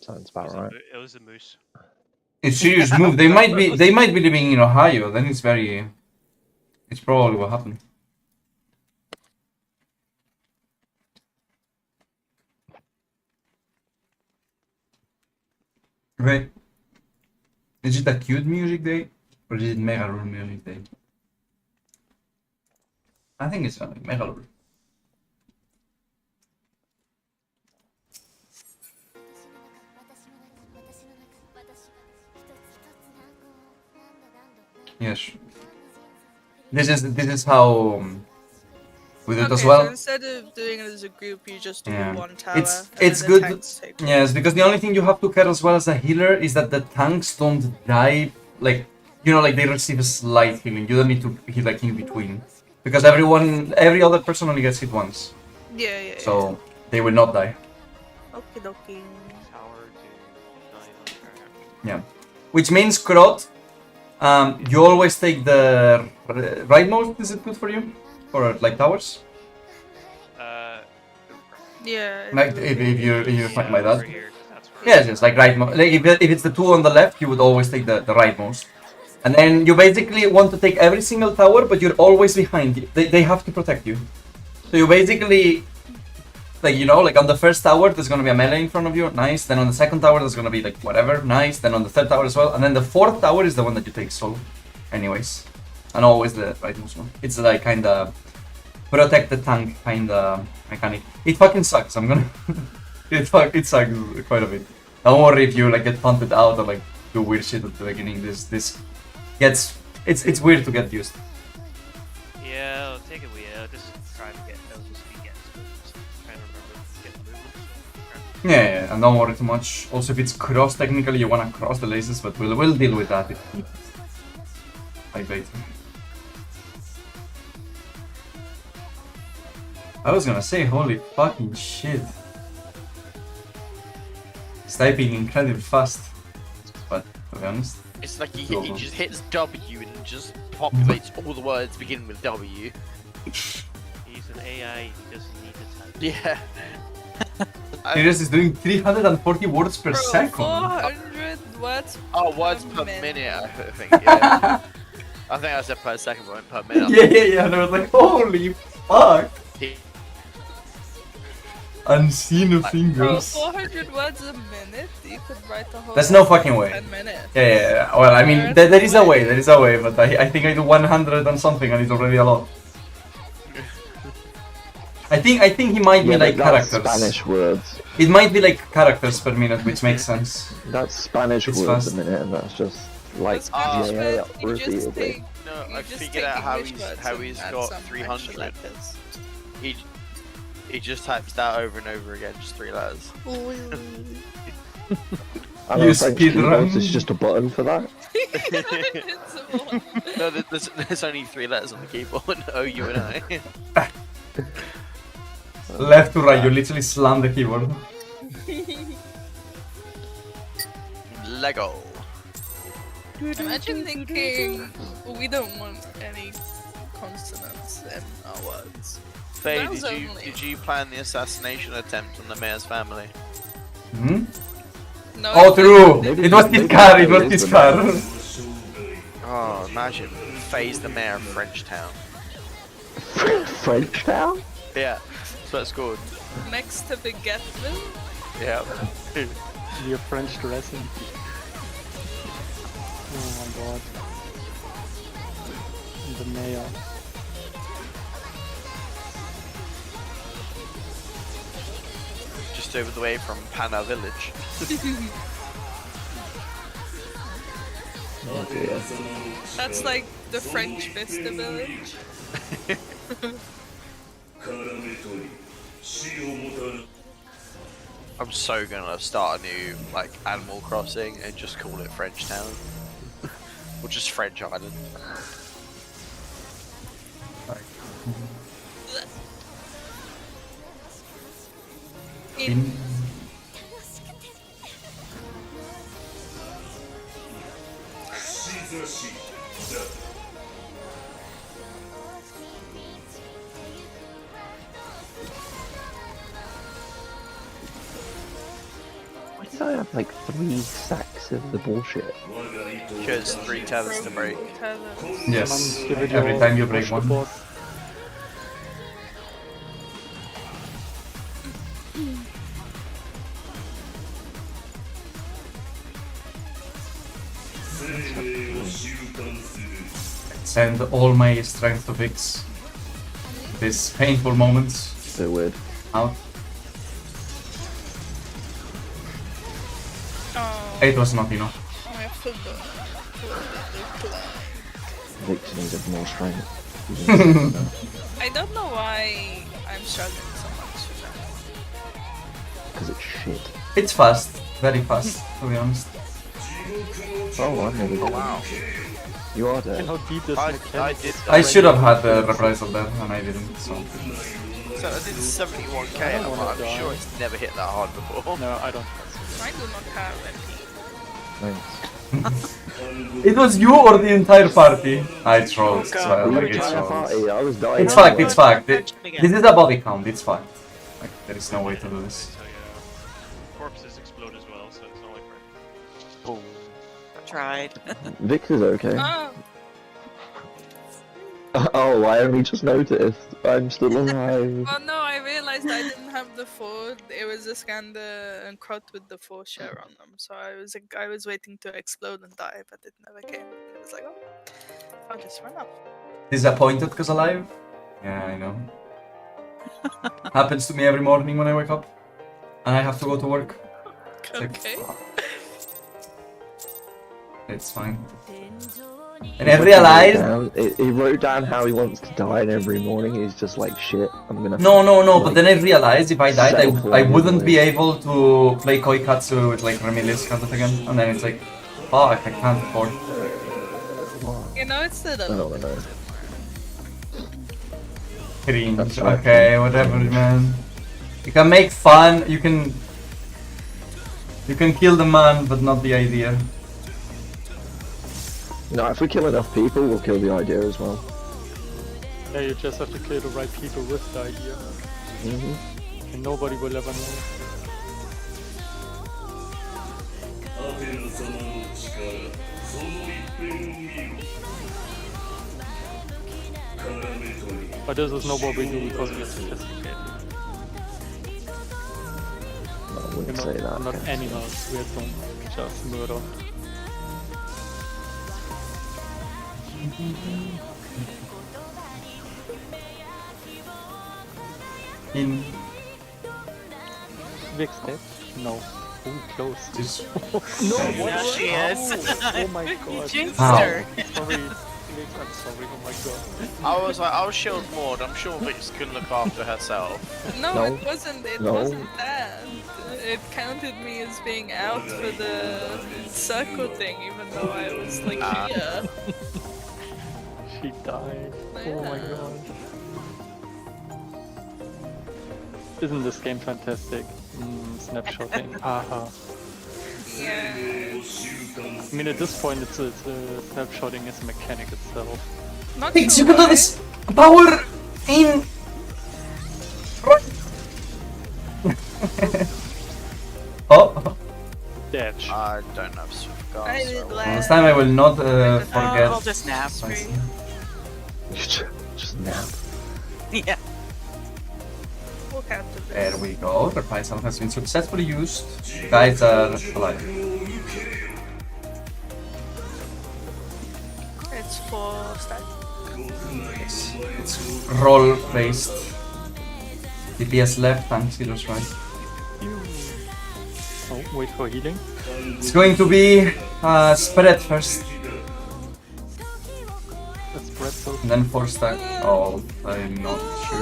Sounds about right. It was a moose. It's serious move. They might be living in Ohio. Then it's probably what happened. Wait, is it a cute music day or is it Mega Rule music day? I think it's Mega Rule. Yes. This is how we do it as well. So instead of doing it as a group, you just do one tower. It's good. Yes, because the only thing you have to care as well as a healer is that the tanks don't die. Like, you know, like they receive a slight healing. You don't need to heal like in between, because every other person only gets hit once. Yeah. So they will not die. Okie dokie. Yeah, which means Krot, you always take the rightmost. Is it good for you, or like towers? Yeah. Like if you find my dad. Yes, yes, like rightmost. Like if it's the two on the left, you would always take the rightmost. And then you basically want to take every single tower, but you're always behind. They have to protect you. So you basically, like, you know, like on the first tower, there's going to be a melee in front of you. Nice. Then on the second tower, there's going to be like whatever. Nice. Then on the third tower as well. And then the fourth tower is the one that you take solo. Anyways. And always the rightmost one. It's like kind of protect the tank kind of mechanic. It fucking sucks. I'm gonna... it sucks quite a bit. Don't worry if you like get punted out or like do weird shit at the beginning. This gets... It's weird to get used. Yeah, I'll take it weird. I'll just try to get... I'll just be just trying to remember to get the movement. Yeah, and don't worry too much. Also, if it's cross, technically you wanna cross the lasers, but we'll deal with that. I bet. I was gonna say, holy fucking shit. He's typing incredibly fast, but to be honest. It's like he just hits W and just populates all the words beginning with W. He's an AI, he doesn't need to type. Yeah. Sirius is doing 340 words per second. 400 words words per minute, I think, yeah. I think I said per second, but per minute. Yeah, and I was like, holy fuck. Unseen fingers. 400 words a minute? You could write a whole... There's no fucking way. 10 minutes. Yeah. Well, I mean, there is a way, but I think I do 100 and something, and it's already a lot. I think he might be like characters. Spanish words. It might be like characters per minute, which makes sense. That's Spanish It's words fast. a minute, and that's just like Spanish yeah, words, you just take... No, you I just figured take out how English words he's and add got some 300. extra letters. He just types that over and over again, just 3 letters. I You don't think speed run. it's just a button for that. No, there's only 3 letters on the keyboard. O, U, and I. Left to right, you literally slam the keyboard. Lego. Imagine thinking, we don't want any consonants in our words. Faye, Vowels only. did you plan the assassination attempt on the mayor's family? Hmm? No, Oh, true! Maybe- It was his maybe car, that it was is his the car. mayor. Oh, imagine Faye's the mayor of Frenchtown. French town? Yeah, that's what it's called. Next to Baguetteville? Yeah. Your French dressing. Oh my god. The mayor. Just over the way from Pana Village. Oh dear. That's like the French Vista Village. I'm so gonna start a new like Animal Crossing and just call it Frenchtown. Or just French Island. In Why did I have like 3 stacks of the bullshit? Because 3 tethers to break. Yes, Come on, give it every your time you all, break push the one. boss. Send all my strength to fix these painful moments So weird. out. Oh, It was not enough. I forgot. Victor needed more strength. I don't know why I'm struggling so much with that. Because it's shit. It's fast, very fast, to be honest. Oh, I'm never dead. Wow. You are You dead. cannot beat this I mechanic. did I should have had the reprisal there, and I didn't, so... So I did 71k and I'm, wanna like, I'm die. sure it's never hit that hard before. No, I don't trust you. I do not have MP. Thanks. It was you or the entire party? I trolled, so I The like it's entire trolled. party, I was dying. It's fact, anyway. it's fact. This is a body count, it's fact. Like, there is no way to do this. So yeah, corpses explode as well, so it's not like we're... Tried. Victor's okay. Oh, Oh, I only just noticed. I'm still alive. oh no, I realized I didn't have the 4. It was a Skander and Crot with the 4 share on them. So I was waiting to explode and die, but it never came. It was like, oh, I'll just run up. Disappointed because alive? Yeah, I know. Happens to me every morning when I wake up. And I have to go to work. It's like, Okay. it's fine. And I realized... He wrote down how he wants to die, and every morning he's just like, shit, I'm gonna... No, but like, then I realized if I died, I self-blame wouldn't be way. able to play Koikatsu with like Remilius kind of again. And then it's like, fuck, I can't afford. You know, it's still a I little don't bit. know. Cringe. That's right. Okay, whatever, man. You can make fun, you can kill the man, but not the idea. No, if we kill enough people, we'll kill the idea as well. Yeah, you just have to kill the right people with the idea. Mm-hmm. And nobody will ever know. But this is not what we do because we are sophisticated. No, I We're wouldn't say that. not okay. animals, we don't just murder. In Vic's dead? No. Ooh, close. this... No, There she is. Oh my You god. jinxed Ow. her. Sorry. Vic, I'm sorry, oh my god. I was like, I'll shield Maud. I'm sure Vix can look after herself. No, No. it wasn't. It No. wasn't that. It counted me as being out for the circle thing, even though I was like Ah. here. She died. Oh my Yeah. god. Isn't this game fantastic? Snapshotting. Haha. Yeah. I mean, at this point, it's snapshotting is a mechanic itself. Not Vix, sure you can do why. this! Power! In... Oh! Dash. I don't have Swift Guard, I so did I won't. laugh. This time I will not I'll forget. just nap. Spicy. Just nap. Yeah. Walk out of this. There we go. The Reprisal has been successfully used. Guys are alive. It's 4 stacks. It's roll based. DPS left, tank healers right. Oh, wait for healing. It's going to be spread first, Let's spread so. and then 4 stack. Oh, I'm not sure.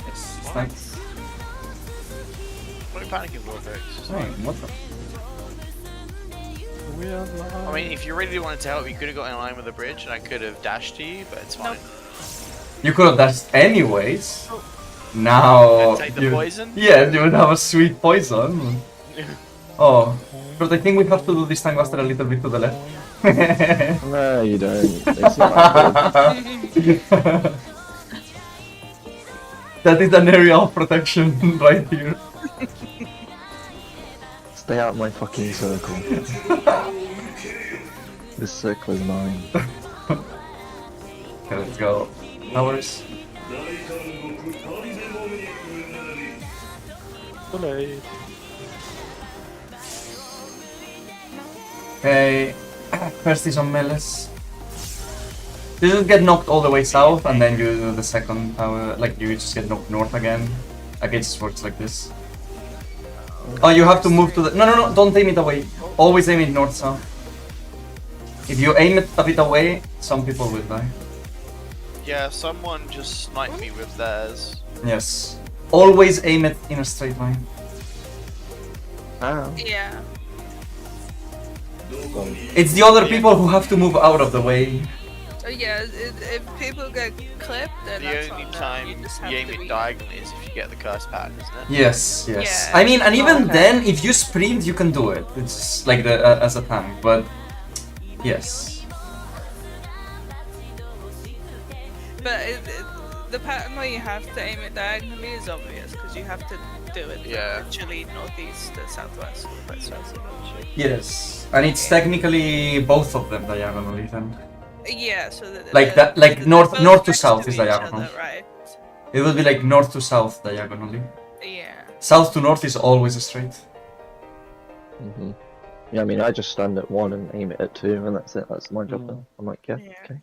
Yes, thanks. What are you panicking for, Vix? Hey, what the? We are live. I mean, if you really wanted to help, you could have got in line with the bridge and I could have dashed to you, but it's fine. You could have dashed anyways. Now And take the you, poison? Yeah, you would have a sweet poison. Oh, but I think we have to do this Tangmaster a little bit to the left. No, you don't. It's not that good. That is an area of protection right here. Stay out of my fucking circle. This circle is mine. Okay, let's go. Towers. Too late. Okay. First is on Melis. You just get knocked all the way south, and then you do the second tower. Like, you just get knocked north again. Like, it just works like this. Oh, you have to move to the... No, don't aim it away. Always aim it north-south. If you aim it a bit away, some people will die. Yeah, someone just sniped me with theirs. Yes. Always aim it in a straight line. Ow. Yeah. It's the other people who have to move out of the way. So yeah, if people get clipped, then The that's only on them. time You just you have aim to it be... diagonally is if you get the curse pattern, isn't it? Yes. Yeah. I mean, and even Okay. then, if you sprint, you can do it. It's like the as a tank, but yes. But the pattern where you have to aim it diagonally is obvious because you have to do it Yeah. literally northeast to southwest or vice versa. Yes, and it's technically both of them diagonally then. Yeah, so that Like that- like they're north- both north to next south is each diagonal. other, right? It will be like north to south diagonally. Yeah. South to north is always a straight. Hmm. Yeah, I mean, I just stand at 1 and aim it at 2, and that's it. That's my job then. I'm like, yeah, Yeah. okay.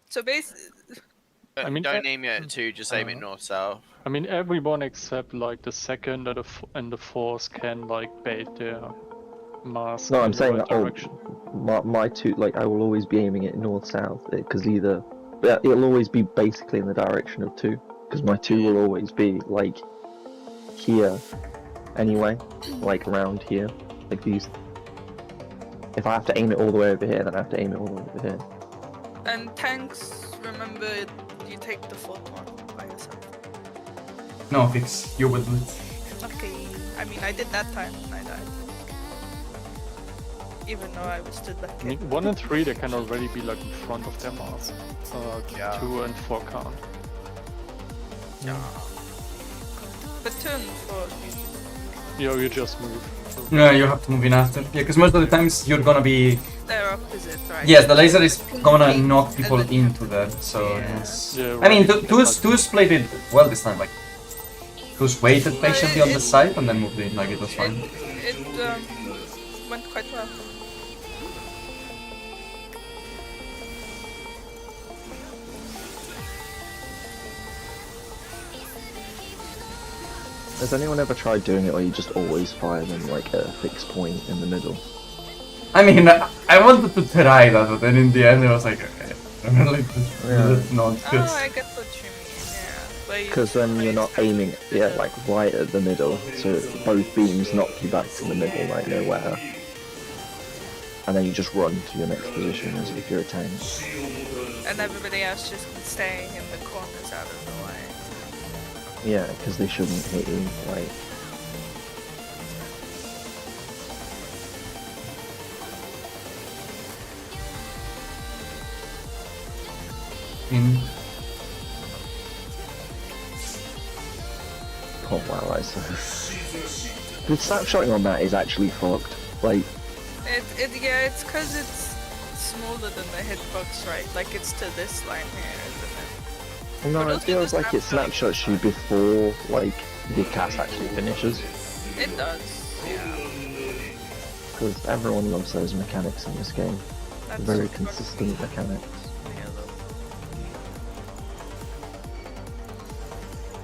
So basically, But I mean, don't aim it at 2, just aim it north-south. I mean, everyone except like the second and the fourth can like bait their mask. No, in I'm the saying right that direction. my two, like, I will always be aiming it north-south, because either... Yeah, it'll always be basically in the direction of 2, because my 2 will always be, like, here, anyway, like, around here, like these. If I have to aim it all the way over here, then I have to aim it all the way over here. and tanks, remember, you take the fourth one by yourself. No, Fix, you will do it. Okay, I mean, I did that time and I died. Even though I was stood back I mean, in. 1 and 3 they can already be like in front of their mask. Yeah. 2 and 4 can't. But 2 and 4, You just move. So No, you have to move in after. Yeah, because most of the times you're gonna be... they're opposite, right? Yes, the laser is gonna Pink, knock and people then- into that, so Yeah. yes. Yeah, I mean, right. Two's played it well this time, like... Two's waited patiently on the side and then moved in, like it was fine. It went quite well. Has anyone ever tried doing it where you just always fire them, like, at a fixed point in the middle? I mean, I wanted to try that, but then in the end I was like, okay, like, that's not good. Oh, I get what you mean, yeah. But you Because then you're not aiming, yeah, like, right at the middle, so both beams knock you back to the middle, like, nowhere. And then you just run to your next position as if you're a tank. and everybody else just staying in the corners out of the way. Yeah, because they shouldn't hit you, like... In. Oh wow, that's... The snapshotting on that is actually fucked. Like, Yeah, it's because it's smaller than the hitbox, right? Like it's to this line here, isn't no, But it also feels the like it snapshot- snapshots you before, like, the cast actually finishes. it? It does, yeah. Because everyone loves those mechanics in this game. That's Very what- consistent mechanics. yeah, though.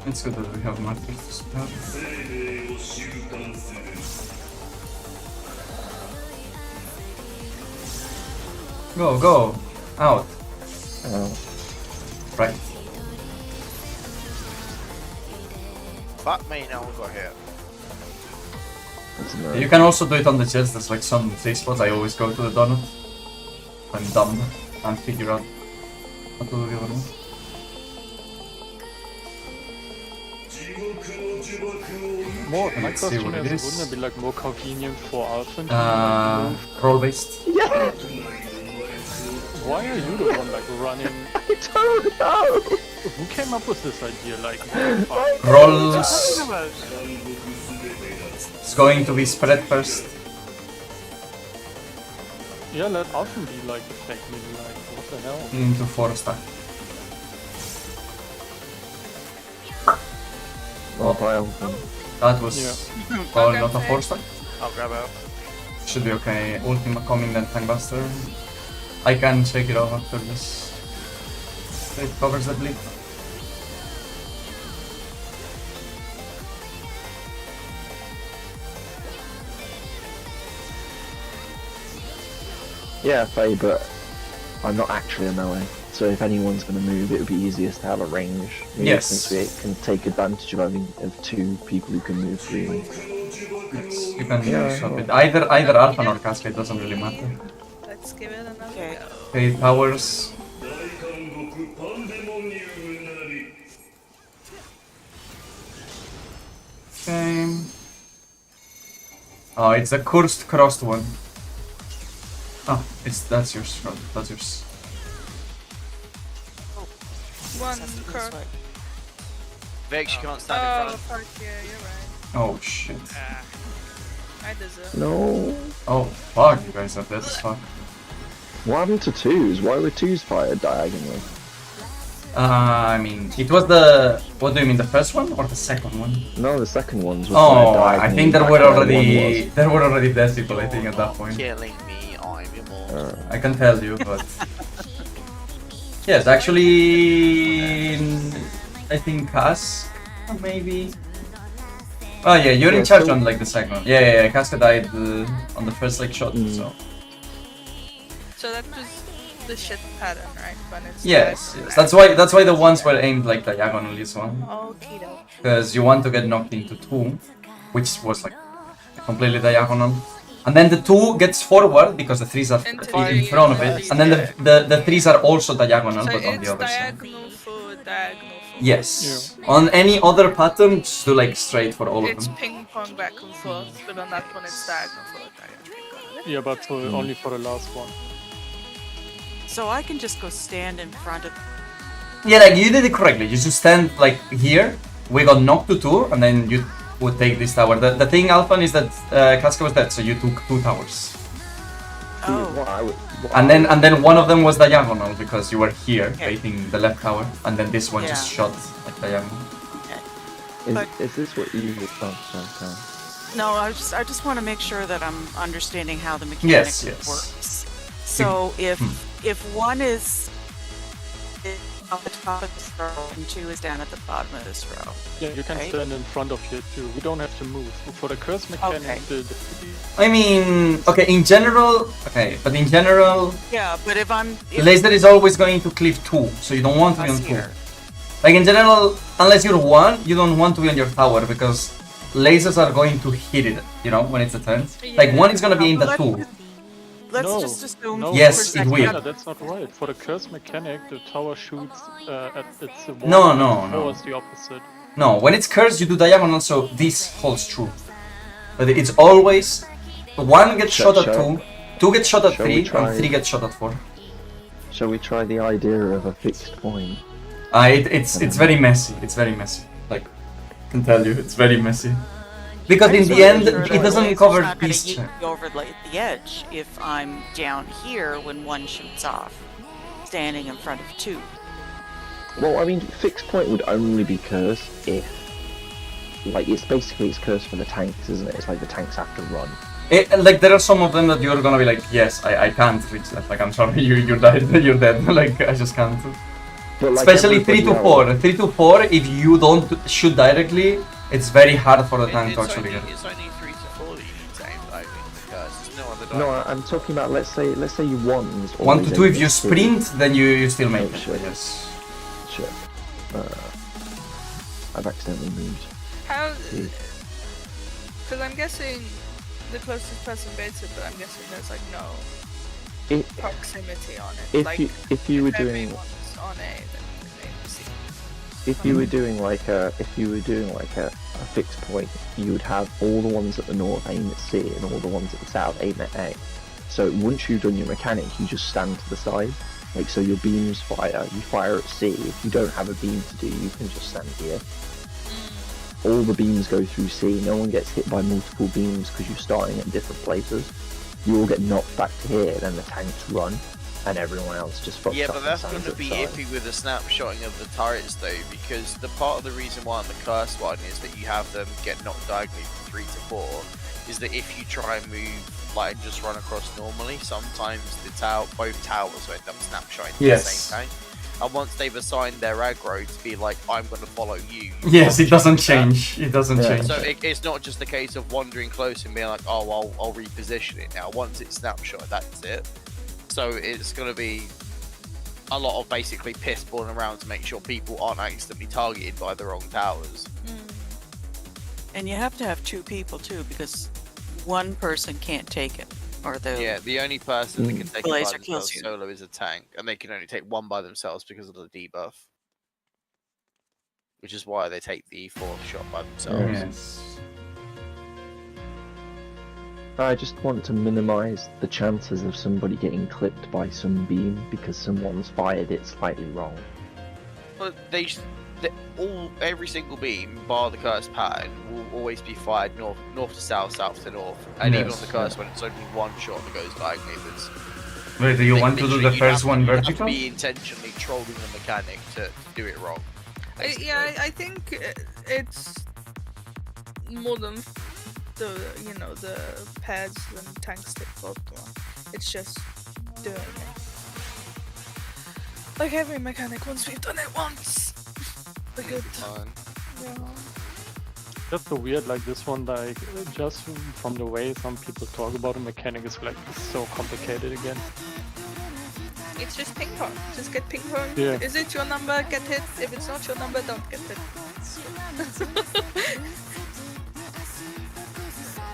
It's good that we have markers to support. Go! Out! Right. Fuck me, no one got hit. It's annoying. You can also do it on the chest, there's like some safe spots. I always go to the donut. I'm dumb and figure out how to do the other one. More, my Let's see question what it is, is. wouldn't it be like more convenient for Alpha to move? Roll based. Why are you the one like running? I don't know! Who came up with this idea? Like, Rolls. It's going to be spread first. Yeah, let often be like the fake mini, like, what the hell? Into 4 stack. Well, by Alpha. That was probably not a Okay. 4 stack. I'll grab out. Should be okay. Ultima coming, then Tankbuster. I can shake it off after this. It covers the bleed. Yeah, Faye, but I'm not actually a melee. So if anyone's going to move, it would be easiest to have a range. Maybe Yes. Since we can take advantage of having two people who can move freely. Yes, you can Yeah, swap well. it. Either Alpha or Cascade, doesn't really matter. Let's give it another Okay. go. Okay, towers. Okay. Oh, it's the cursed crossed one. Oh, that's yours, Rob. That's yours. One This curve. way. Vex, you can't stand in Oh, front. fuck yeah, you're right. Oh shit. Ah, I deserve. No. Oh fuck, you guys are dead as fuck. What happened to twos? Why were twos fired diagonally? I mean, it was the. What do you mean, the first one or the second one? No, the second ones were Oh, fired I diagonally think there back were where one already was. there were already dead people. I think at that point. Killing me, I'm immortal. I can tell you, but yes, actually, I think Cass maybe. Oh yeah, you're in Yeah, charge so- on like the second one. Yeah, Casca died on the first like shot. Mm. So that was the shit pattern, right? When it's Yes, diagonal. that's why the ones were aimed like diagonally as well, Okie doke. because you want to get knocked into 2, which was like completely diagonal. And then the 2 gets forward because the 3s are Into in the- front of it, and then the 3s are also diagonal, So but on it's the other side. diagonal forward, diagonal forward. Yes. On any other pattern, just do like straight for all of It's them. ping pong back and forth, but on that one it's diagonal forward, diagonal forward. Yeah, but only for the last one. So I can just go stand in front of. Yeah, like you did it correctly. You just stand like here. We got knocked to 2, and then you would take this tower. The thing, Alphan, is that Casca was dead, so you took 2 towers. Oh, And then one of them was diagonal because you were here, Okay. facing the left tower, and then this one just Yeah. shot like diagonal. Is this what you would... Oh, sorry. no, I just want to make sure that I'm understanding how the mechanics Yes. works. So if one is on the top of this row and 2 is down at the bottom of this row. Yeah, you can Okay. stand in front of here too. We don't have to move. For the curse mechanic, Okay. I mean, okay, in general, Yeah, but if I'm laser is always going to cleave 2, so you don't want to be on us 2. here, Like in general, unless you're 1, you don't want to be on your tower because lasers are going to hit it, you know, when it's a turn. Like 1 is gonna be aimed at 2. let's No, just assume. no, Yes, for it the- will. Yeah, that's not right. For the curse mechanic, the tower shoots at its No, wall, no, and no. four is the opposite. No, when it's cursed, you do diagonal, so this holds true. But it's always 1 gets shot at 2, 2 gets shot at Shall we 3, try- and 3 gets shot at 4. Shall we try the idea of a fixed point? It's very messy. It's very messy. Like, I can tell you, it's very messy. Because I in just the wanna end, make sure it that doesn't laser's cover not gonna this. yeet me over the edge if I'm down here when 1 shoots off, standing in front of 2. Well, I mean, fixed point would only be cursed if... Like, it's cursed for the tanks, isn't it? It's like the tanks have to run. Like there are some of them that you're gonna be like, yes, I can't reach that. Like I'm sorry, you died, you're dead. Like I just can't. But, like, Especially 3 to everybody 4. 3 to 4, if you don't shoot directly, it's very hard for the tank to It's actually only, get. it's only 3 to 4 that you need to aim like because there's no other No, dice. I'm talking about, let's say you ones... 1 to 2, if you always aim sprint, then you still make Oh, it. shit. Yes. Shit. I've accidentally moved. How? Because I'm guessing the closest person baits it, but I'm guessing there's like no It, proximity on it. if like, if you were if doing everyone's on A, then they will see. if you were doing like a fixed point, you would have all the ones at the north aim at C and all the ones at the south aim at A. So once you've done your mechanic, you just stand to the side. Like, so your beams fire, you fire at C. If you don't have a beam to do, you can just stand here. all the beams go through C, no one gets hit by multiple beams because you're starting at different places. You all get knocked back to here, then the tanks run, and everyone else just fucks Yeah, up but and that's stands going to be outside. iffy with the snapshotting of the turrets though, because the part of the reason why on the cursed one is that you have them get knocked diagonally from 3 to 4, is that if you try and move like and just run across normally, sometimes both towers will end up snapshotting the same tank. And once they've assigned their aggro to be like, I'm going to follow you. Yes, it doesn't change. It doesn't change. So it's not just a case of wandering close and being like, oh, I'll reposition it now. Once it's snapshot, that's it. So it's going to be a lot of basically piss balling around to make sure people aren't accidentally targeted by the wrong towers. And you have to have 2 people too, because one person can't take it. Or the only person that can take it by laser themselves kills you. solo is a tank, and they can only take one by themselves because of the debuff. Which is why they take the 4th shot by themselves. Yes. I just want to minimize the chances of somebody getting clipped by some beam because someone's fired it slightly wrong. But every single beam, bar the cursed pattern, will always be fired north to south, south to north, and even on the curse when it's only one shot that goes diagonally. Wait, do you want to do the first one vertical? You have to be intentionally trolling the mechanic to do it wrong. I think it's more than the pads and tanks take both one. It's just doing it. Like every mechanic, once we've done it once, we're good. Yeah. That's so weird, like this one, like just from the way some people talk about a mechanic is like so complicated again. It's just ping pong. Just get ping pong. Yeah. Is it your number? Get hit. If it's not your number, don't get hit.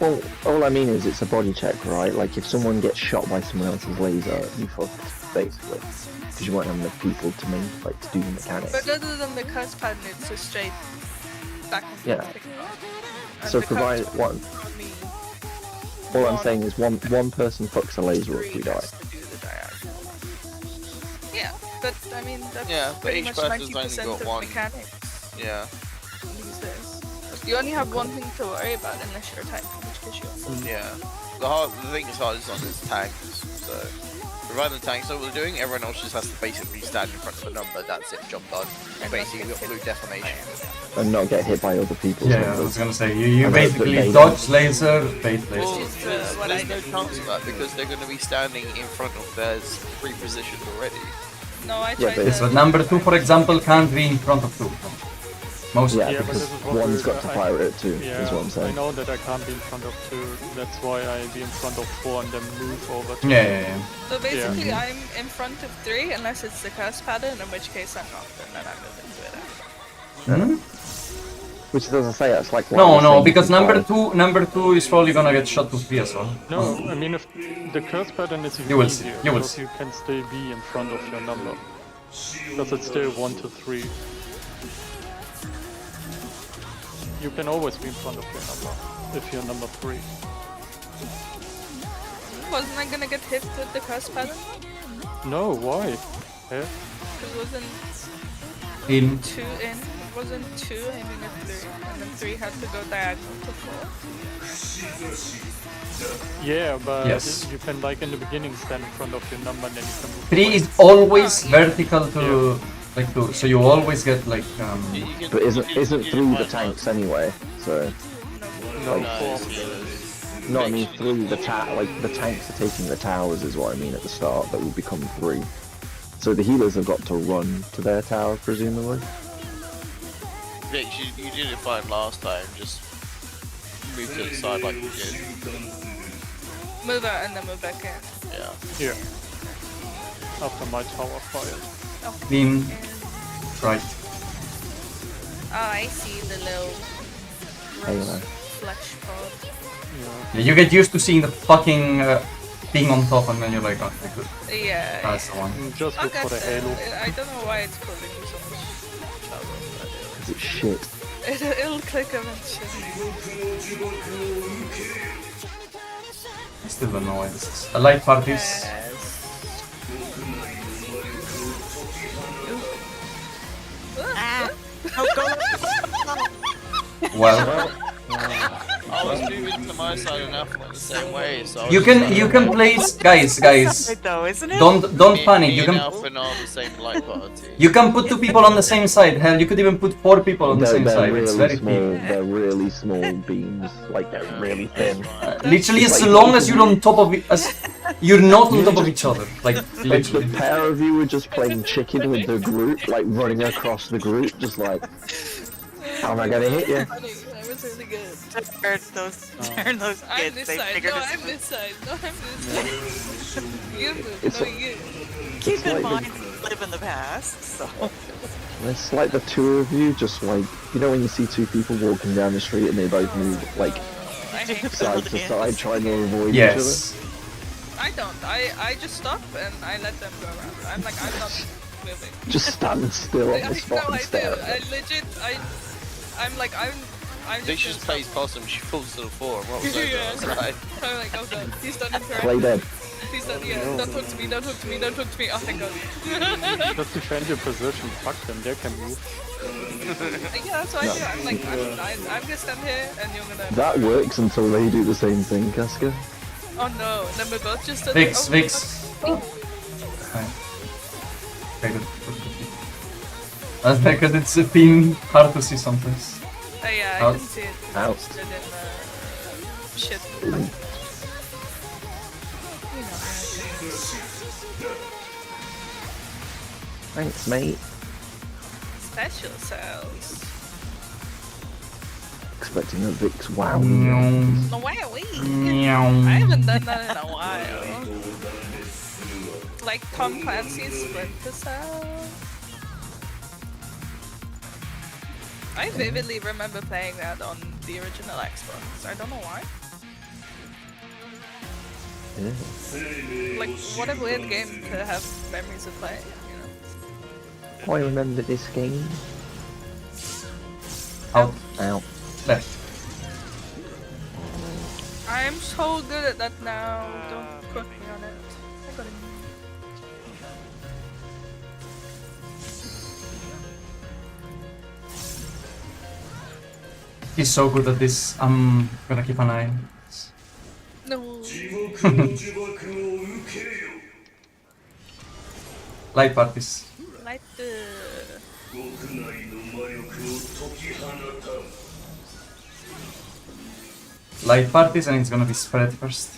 Well, all I mean is it's a body check, right? Like if someone gets shot by someone else's laser, you fucked, basically. Because you won't have enough people to to do the mechanics. But other than the curse pattern, it's a straight back and forth Yeah. ping pong. So the provided curse one, only all I'm saying is one person fucks a laser up, we die. has to do the diagonal. Yeah, but I mean that's But pretty each much person's 90% only got of one. mechanics Yeah. these days. You only have one thing to worry about unless you're attacking, which gives you. Yeah. The thing is hardest on is tanks. So, providing the tanks know what they're doing, everyone else just has to basically stand in front of a number. That's it, job done. And Basically, not we've got blue defamation. And not get hit by other people's Yeah, I numbers. was gonna say, you And hope that basically they- dodge laser, bait laser. Well, is, what I there's no did. chance of that because they're going to be standing in front of theirs pre-positioned already. No, I Yeah, tried but Yes, but number 2, for example, can't be in front of 2. Most Yeah, Yeah, but because this is what one's we're- got to fire it too, Yeah, is what I'm I saying. know that I can't be in front of 2, that's why I be in front of 4 and then move over to Yeah. So basically, I'm in front of 3 unless it's the curse pattern, in which case I'm not, and then I move into it after. Hmm? Which doesn't say that's like what I No, was no, saying because before. number two is probably gonna get shot to 3 as well. No, I mean if the curse pattern is even You will see, easier, you will because see. you can still be in front of your number. Because it's still 1 to 3. You can always be in front of your number, if you're number 3. Wasn't I gonna get hit with the curse pattern? No, why? Eh? Because wasn't In 2 in? Wasn't 2 aiming at 3, and then 3 had to go diagonal to 4? Yeah, but Yes. you can like in the beginning stand in front of your number and then you can move 3 away. is always vertical to like 2, so you always get like But isn't through the tanks anyway, so No, like, 4. no, I mean through the the tanks are taking the towers is what I mean at the start, that will become 3. So the healers have got to run to their tower, presumably. Vic, you did it fine last time, just move to the side like you did. Move out and then move back in. Yeah. Yeah. After my tower fired. in right. Oh, I see the little Halo. gross flesh pod. Yeah. Yeah, you get used to seeing the fucking thing on top, and then you're like, okay, good. Yeah. That's the one. Just look for the halo. I don't know why it's causing me so much trouble, but Because it's shit. it'll click eventually. I still don't know why this is. I like parties. Yes. Ah! Oh, go! Well, I was moving to my side and Alpha went the same way, so I was you just can like, place, guys. Right though, isn't it? Don't panic. Me You and can Alpha are on the same light party. you can put 2 people on the same side. Hell, you could even put 4 people on the same They're side. It's really very small. peak. They're really small beams. Like they're really thin. Literally, as Like, long as you're on top of it, as you're not on top of each other. Like Like the literally. pair of you were just playing chicken with the group, like running across the group, just like, how am I gonna hit you? Funny, that was really good. Turn those I'm kids. this They side. figured No, it I'm out. this side. No, I'm this side. You move. It's No, a- you. Keep in like mind, we live in the past, so. It's like the 2 of you, just like, you know when you see 2 people walking down the street and they both move like I hate side to side, trying to avoid Yes. I don't. I just stop and I let them go around. I'm like, I'm not moving. each other. Just stand still on I the spot know and I do. stare. I legit. I'm like, I'm They just just gonna plays past him, she falls to the floor and rolls over. Yeah. I was like, stop. I'm like, oh god, he's done Play interact. dead. He's done. Yeah, don't talk to me. Don't talk to me. Don't talk to me. Oh thank god. Just defend your position. Fuck them. They can move. Yeah, that's what I do. I'm like, I'm gonna stand here and you're gonna. That works until they do the same thing, Casca. Oh no, and then we're both just. Vix, oh, Vix. oh. Fine. Okay, good. That's because it's been hard to see sometimes. Oh yeah, I Out. didn't see it. Out. Stood in shit. Thanks, mate. Special cells. Expecting a Vix wow. No way, I haven't done that in a while. Like Tom Clancy's Splinter Cell. I vividly remember playing that on the original Xbox. I don't know why. Yeah. Like, what a weird game to have memories of playing, you know? I remember this game. Out. Out. Left. I'm so good at that now. Don't quote me on it. I got it. He's so good at this. I'm gonna keep an eye. No. Light parties. Like Light parties, and it's gonna be spread first.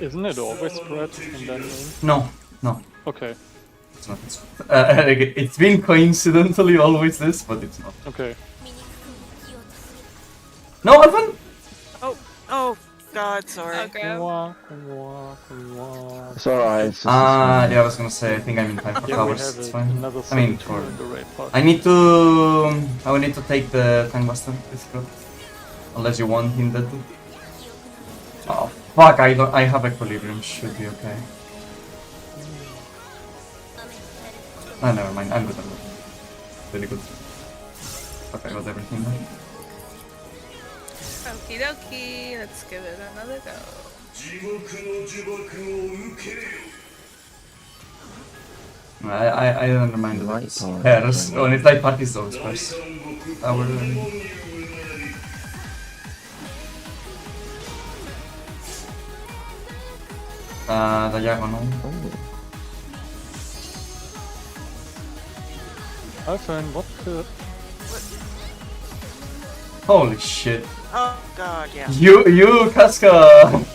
Isn't it always spread and then in? No, no, Okay, it's not. It's been coincidentally always this, but it's not. okay. No, Alvan? Oh, God, sorry. Okay. Wah, wah, wah. It's alright. It's just Yeah, I was gonna say, I think I'm in time for Yeah, we towers. have It's fine. another I mean, 72 for. in the raid part. I will need to take the tank buster. Unless you want him dead. Oh fuck! I have equilibrium. Should be okay. Ah, never mind. I'm good. Really good. Fuck! I got everything done. Okie dokie, let's give it another go. I don't mind the Light party. pairs. When it's light parties, those pairs. Diagonal. Oh. Alpha, what the... Holy shit! Oh, God, yeah. You, Casca,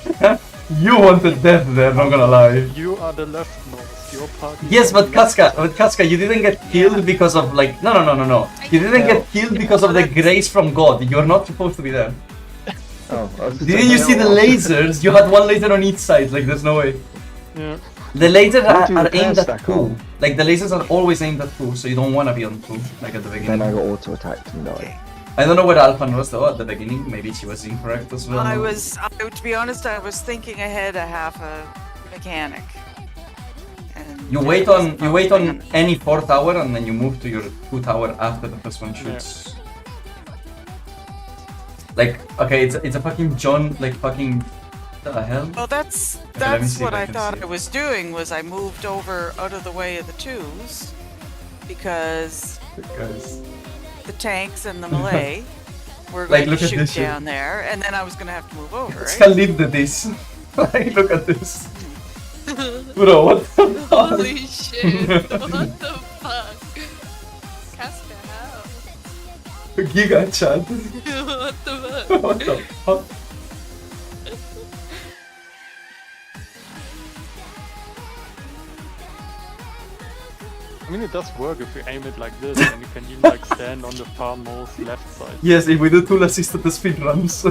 you wanted death there. Not gonna lie. You are the leftmost, your party... Yes, but Casca, you didn't get killed because of like no. You didn't get killed because of the grace from God. You're not supposed to be there. Oh, I was just Didn't you see the lasers? You had one laser on each side. Like there's no way. Yeah. The lasers What do are the pairs aimed at stack 2. on? Like the lasers are always aimed at 2, so you don't want to be on 2 like at the Then beginning. I got auto attacked and died. I don't know where Alphan was though at the beginning. Maybe she was incorrect as well. To be honest, I was thinking ahead a half a mechanic. And You it wait was on any 4 tower and then you move to your 2 tower after the first one shoots. Like, okay, it's a fucking John, like fucking, the hell? Well, that's let me see what if I I can thought see I it. was doing. Was I moved over out of the way of the 2s because Because the tanks and the melee were Like, going look to at shoot this shit. down there, and then I was going to have to move over, It's right? Khalid did this. Like, look at this. Bro, what the fuck? Holy shit! What the fuck? Casper, how? Giga chat. What the fuck? What the fuck? I mean, it does work if you aim it like this, and you can even like stand on the far most left side. Yes, if we do tool assisted speedruns.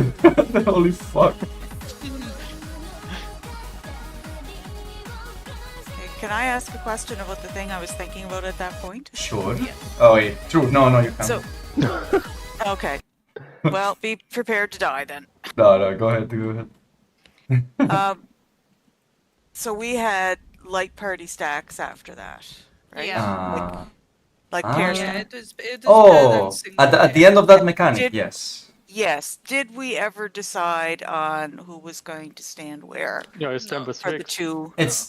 Holy fuck. Okay, can I ask a question about the thing I was thinking about at that point? Sure. Oh wait, true. No, you can't. So, okay. Well, be prepared to die then. No, go ahead. So we had light party stacks after that, right? Yeah. Like Ah. pair Yeah, stack. it was better than Oh, single at the player. end of that mechanic, Did- yes. Yes. Did we ever decide on who was going to stand where Yeah, I stand with for the Rick. two? It's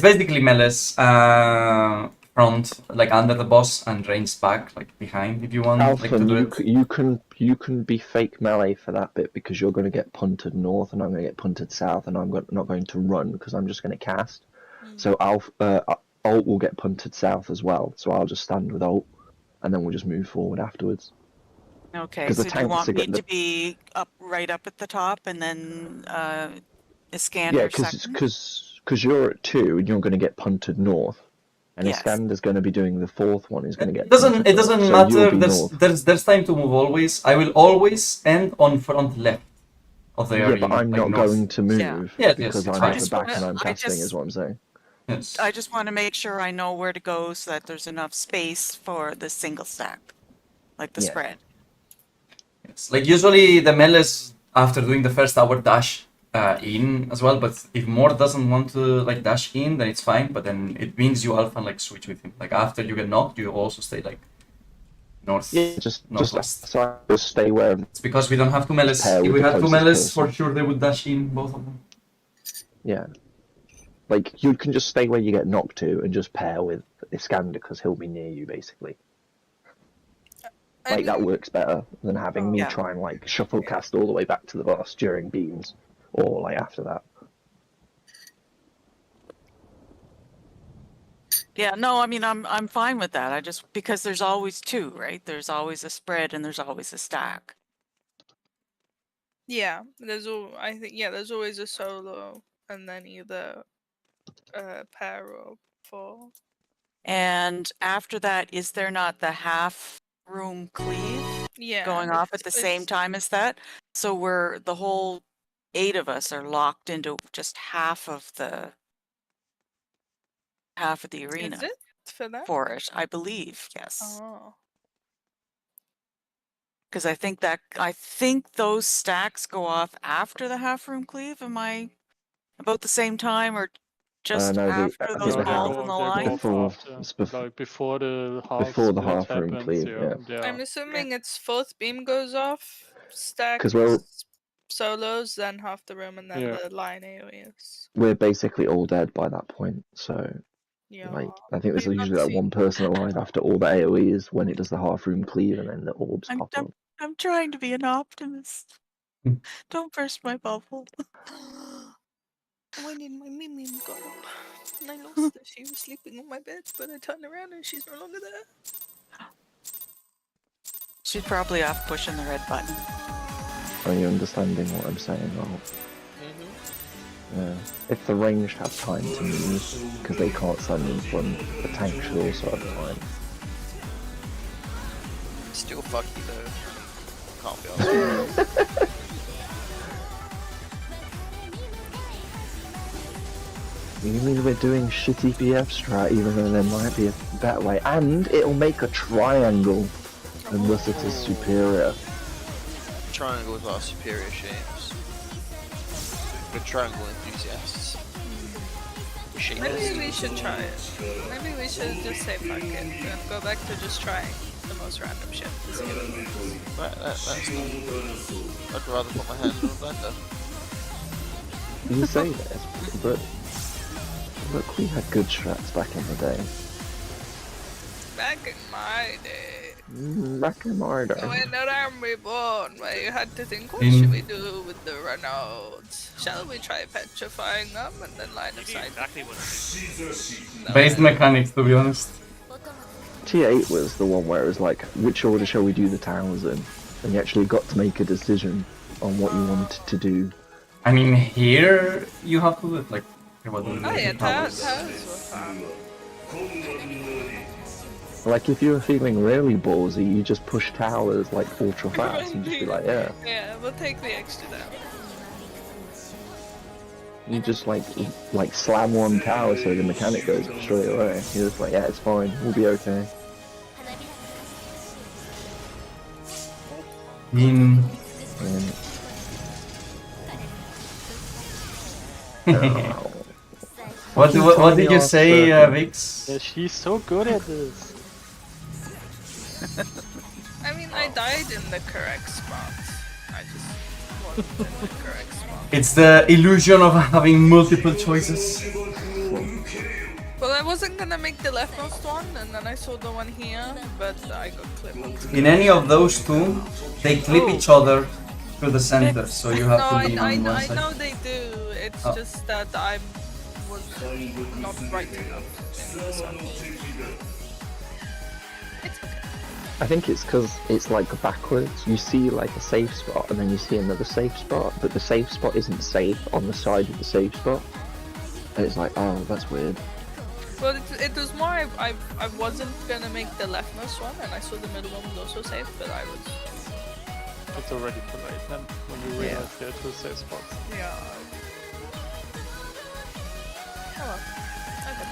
basically Melee's front, like under the boss, and ranged back, like behind, if you want. Like, to Alpha, do you, it. you can be fake melee for that bit because you're going to get punted north and I'm going to get punted south and I'm not going to run because I'm just going to cast. So Alt will get punted south as well. So I'll just stand with Alt and then we'll just move forward afterwards. Okay, 'Cause so the do you tanks want are me getting to be right up at the top and then Iskander Yeah, second? because you're at 2 and you're going to get punted north. And Yes. Iskander's going to be doing the 4th one. He's going to get It doesn't punted north, matter. so you'll be north. There's time to move always. I will always end on front left of the Yeah, arena. but I'm like not north. going to move Yeah. Yes, because it's I'm fine. at the back and I'm I casting, just- is what I'm saying. Yes. I just want to make sure I know where to go so that there's enough space for the single stack, like the Yeah. spread. Yes. Like usually the melees after doing the first hour dash in as well, but if Mort doesn't want to like dash in, then it's fine. But then it means you alpha and like switch with him. Like after you get knocked, you also stay like north. Yeah, just northwest. so I just stay where. It's because we don't have two melees. Pair If with we the had two closest melees, for person. sure they would dash in, both of them. Yeah, like you can just stay where you get knocked to and just pair with Iskander because he'll be near you basically. Like that works better than having me Yeah. try and like shuffle cast all the way back to the boss during beams or like after that. Yeah, no, I mean I'm fine with that. I just because there's always two, right? There's always a spread and there's always a stack. Yeah, there's always a solo and then either pair or four. And after that, is there not the half room cleave Yeah, going off at the same it's- time as that? So we're the whole 8 of us are locked into just half of the arena Is it for that? for it, I believe. Yes. Oh, Because I think those stacks go off after the half room cleave. Am I about the same time or just no, I after think those they balls go- in the they go line? Before- after, it's bef- like before the half before the split half room happens, cleave, yeah. I'm assuming it's fourth beam goes off, stack 'Cause we're- solos, then half the room, and then Yeah. the line areas. We're basically all dead by that point, so Yeah. like I think there's We've not usually that seen- one person alive after all the AoEs when it does the half room cleave and then the orbs I'm, pop I'm, up. I'm trying to be an optimist. Hmm. Don't burst my bubble. When did my Mim go? And I lost her. She was sleeping on my bed, but I turned around and she's no longer there. She's probably off pushing the red button. Are you understanding what I'm saying? Oh, yeah. If the ranged have time to move, because they can't stand in front, the tank should also have time. Still fuck you though. Can't be honest. You mean we're doing shitty BF strat even though there might be a better way, and it'll make a triangle, and thus it is superior. Triangles are superior shapes. Good triangle enthusiasts. Maybe we should try it. Maybe we should just say fuck it and go back to just trying the most random shit. This game. That's not. I'd rather put my hand in a blender. You say this, but look, we had good strats back in the day. Back in my day. Back in order. When the realm reborn, where you had to think, what In- should we do with the Reynolds? Shall we try petrifying them and then line You of knew sight? exactly what to do. No, Based mechanics, to be honest. T8 was the one where it was like, which order shall we do the towers in? And you actually got to make a decision on what you wanted to do. I mean, here you have to do it like. What do Oh yeah, towers? towers were fun. Like, if you were feeling really ballsy, you just push towers like ultra fast and just be like, yeah. Yeah, we'll take the extra down. You just like slam one tower so the mechanic goes up straight away. You're just like, yeah, it's fine, we'll be okay. In. What did you say, Vix? Yeah, she's so good at this. I mean, I died in the correct spot. I just wasn't in the correct spot. It's the illusion of having multiple choices. Well, I wasn't gonna make the leftmost one, and then I saw the one here, but I got clipped. In any of those two, they clip each other to the center, so you have No, to be on one I side. know they do. It's Oh. just that I was not right enough in this one. It's okay. I think it's because it's like backwards. You see like a safe spot and then you see another safe spot, but the safe spot isn't safe on the side of the safe spot. And it's like, oh, that's weird. Well, it was more I wasn't gonna make the leftmost one, and I saw the middle one was also safe, but I was It's already too late then, when you realize there are two safe spots. yeah. Oh well. Okay.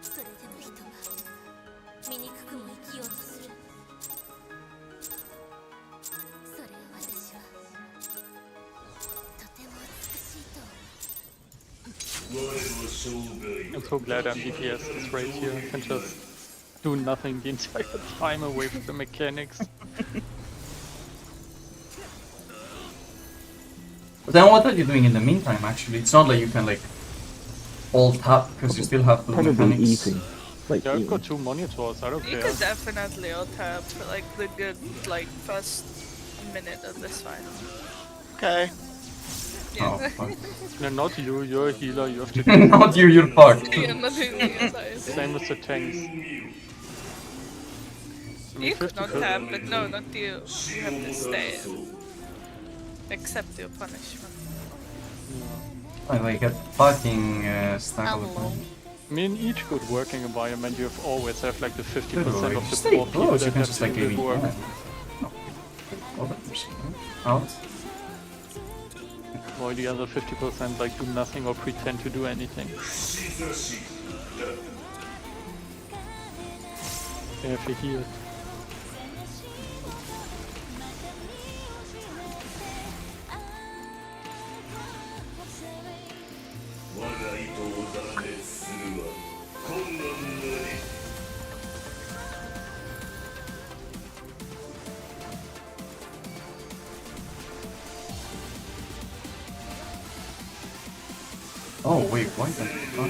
それでも人は醜くも生きようとする。それを私はとても美しいと思う。 I'm so glad I'm DPS is right here. I can just do nothing the entire time away from the mechanics. But then what are you doing in the meantime, actually? It's not like you can, like, alt tab, because you still have to do Probably mechanics. eating. Like Yeah, I've eating. got two monitors, I don't You care. could definitely tab for like the good like first minute of this fight. Okay. Oh, Yeah. fuck. No, not you, you're a healer, you have to do Not you, you're part. Yeah, nothing inside. same as the tanks. I mean, You could not 50%. tab, but no, not you. You have to stay. Accept your punishment. Oh, I get fucking stuck all the Hello. time. I mean, in each good working environment, you have always have like the 50% Dude, of the stay poor people close, you that can have just to like do leave good it. work. Out. While the other 50% like do nothing or pretend to do anything. They have to heal. Oh, wait, why the fuck?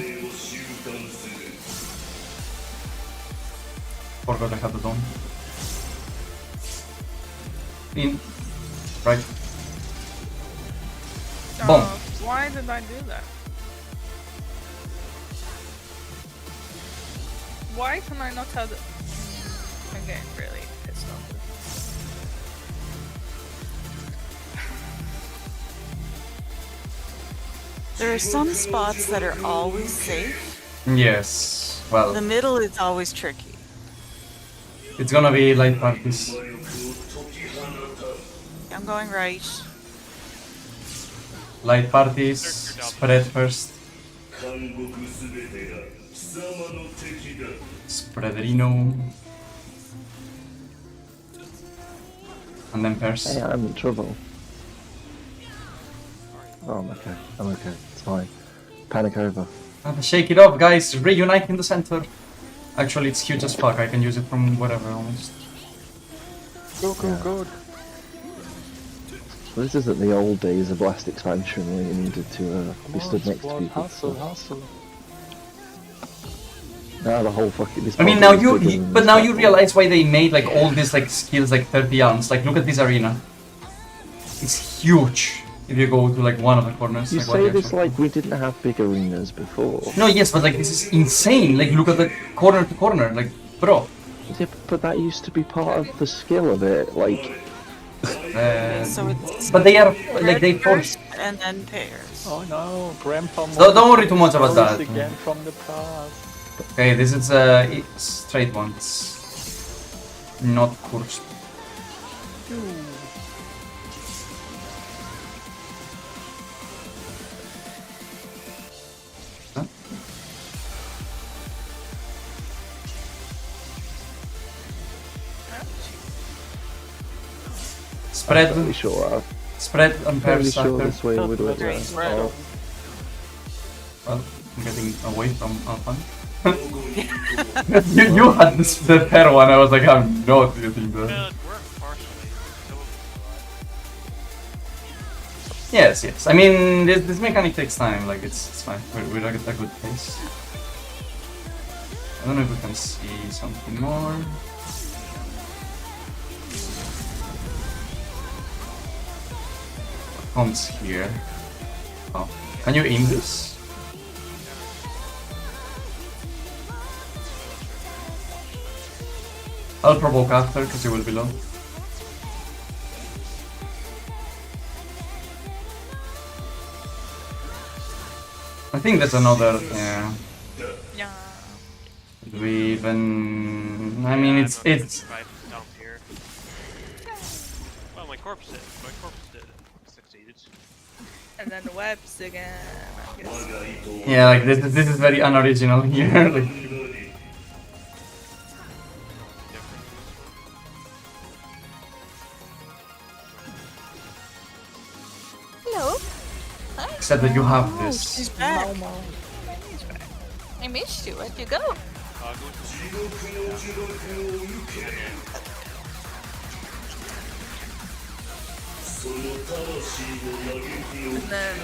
Forgot I had the dome. In. Right. Boom. Why did I do that? Why can I not have the... I'm getting really pissed off. There are some spots that are always safe. Yes. Well, The middle is always tricky. it's gonna be light parties. I'm going right. Light parties, spread first. Spreaderino. And then pairs. Hey, I'm in trouble. Oh, I'm okay. I'm okay. It's fine. Panic over. Shake it off, guys. Reunite in the center. Actually, it's huge as fuck. I can use it from wherever almost. Go, go, go. So this isn't the old days of last expansion where you needed to be stood next to people. Hustle, hustle. Now the whole fucking. This I mean, bubble now is you, bigger than but this now you platform. realize why they made like all these like skills like 30 ounce. Like, look at this arena. It's huge. If you go to like one of the corners. You like, what say the this actual- like we didn't have big arenas before. No, yes, but like this is insane. Like, look at the corner to corner. Like, bro. Yeah, but that used to be part of the skill of it. Like, So it's But they are like they force. and then pairs. Oh no, Grandpa. So don't worry too much about Stories that. Again from the past. Okay, this is straight ones. Not course. Huh? Spread, fairly sure. spread and pair Fairly sure starter. this way would work. Right. Oh, Well, I'm getting away from Alphan. you had this, the pair one, I was like, I'm not getting that. Well, it worked partially. So Yes, yes. I mean, this mechanic takes time, like, it's fine. We're at a good pace. I don't know if we can see something more. What comes here? Oh, can you aim this? I'll provoke after, because you will be low. I think there's another, yeah. Yeah. Did we even... I mean, it's... Right down here. Well, my corpse did. My corpse did. Succeeded. And then the webs again, I guess. Yeah, like, this is very unoriginal here. Like, Hello. except that you have this. She's back. I missed you. Where'd you go? And then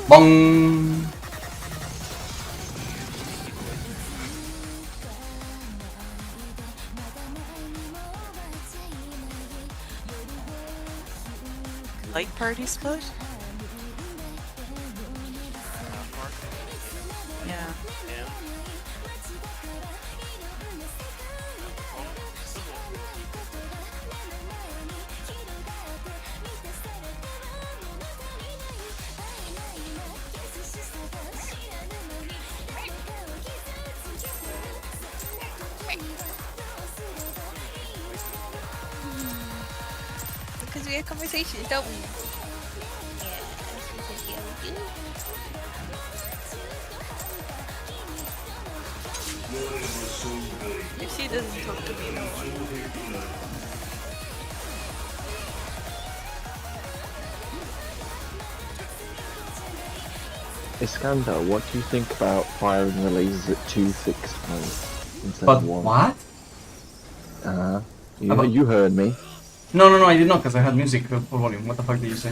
Bong! Light party split? Yeah. Yeah. Because we had conversations, don't we? Yes, we do. if she doesn't talk to me, no one. Iskander, what do you think about firing the lasers at 2 fixed points instead But of 1? what? About- You heard me. No, I did not, because I had music full volume. What the fuck did you say?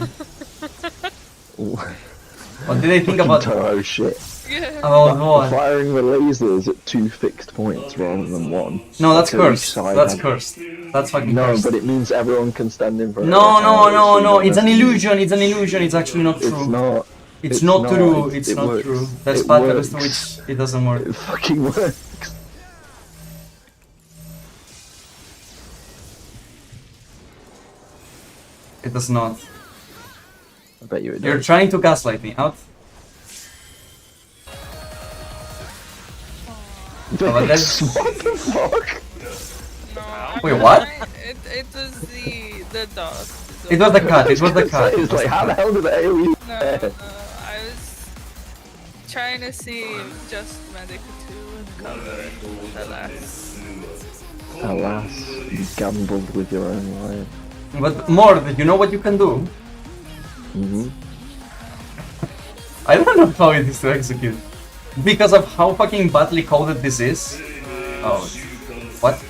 What did they think about... Taro shit. Yeah. About what? Firing the lasers at 2 fixed points rather than 1. No, that's So each cursed. side That's has- cursed. That's fucking No, cursed. but it means everyone can stand in front No, of no, it's an illusion, it's an illusion, it's actually not It's true. not. It's not true, It- it's it not works. true. That's It patterns to works. which it doesn't work. It fucking works. It does not. I bet you it You're does. trying to gaslight me. Out. but that's- What the fuck? No. Wait, what? It was the dog. It was the cat, it was the cat. It's like, how the hell did the AoE No, there? I was trying to see if just Medic 2 would cover the last. Alas, you gambled with your own life. But more, you know what you can do? Mm-hmm. I don't know how it is to execute. Because of how fucking badly coded this is. Oh. What?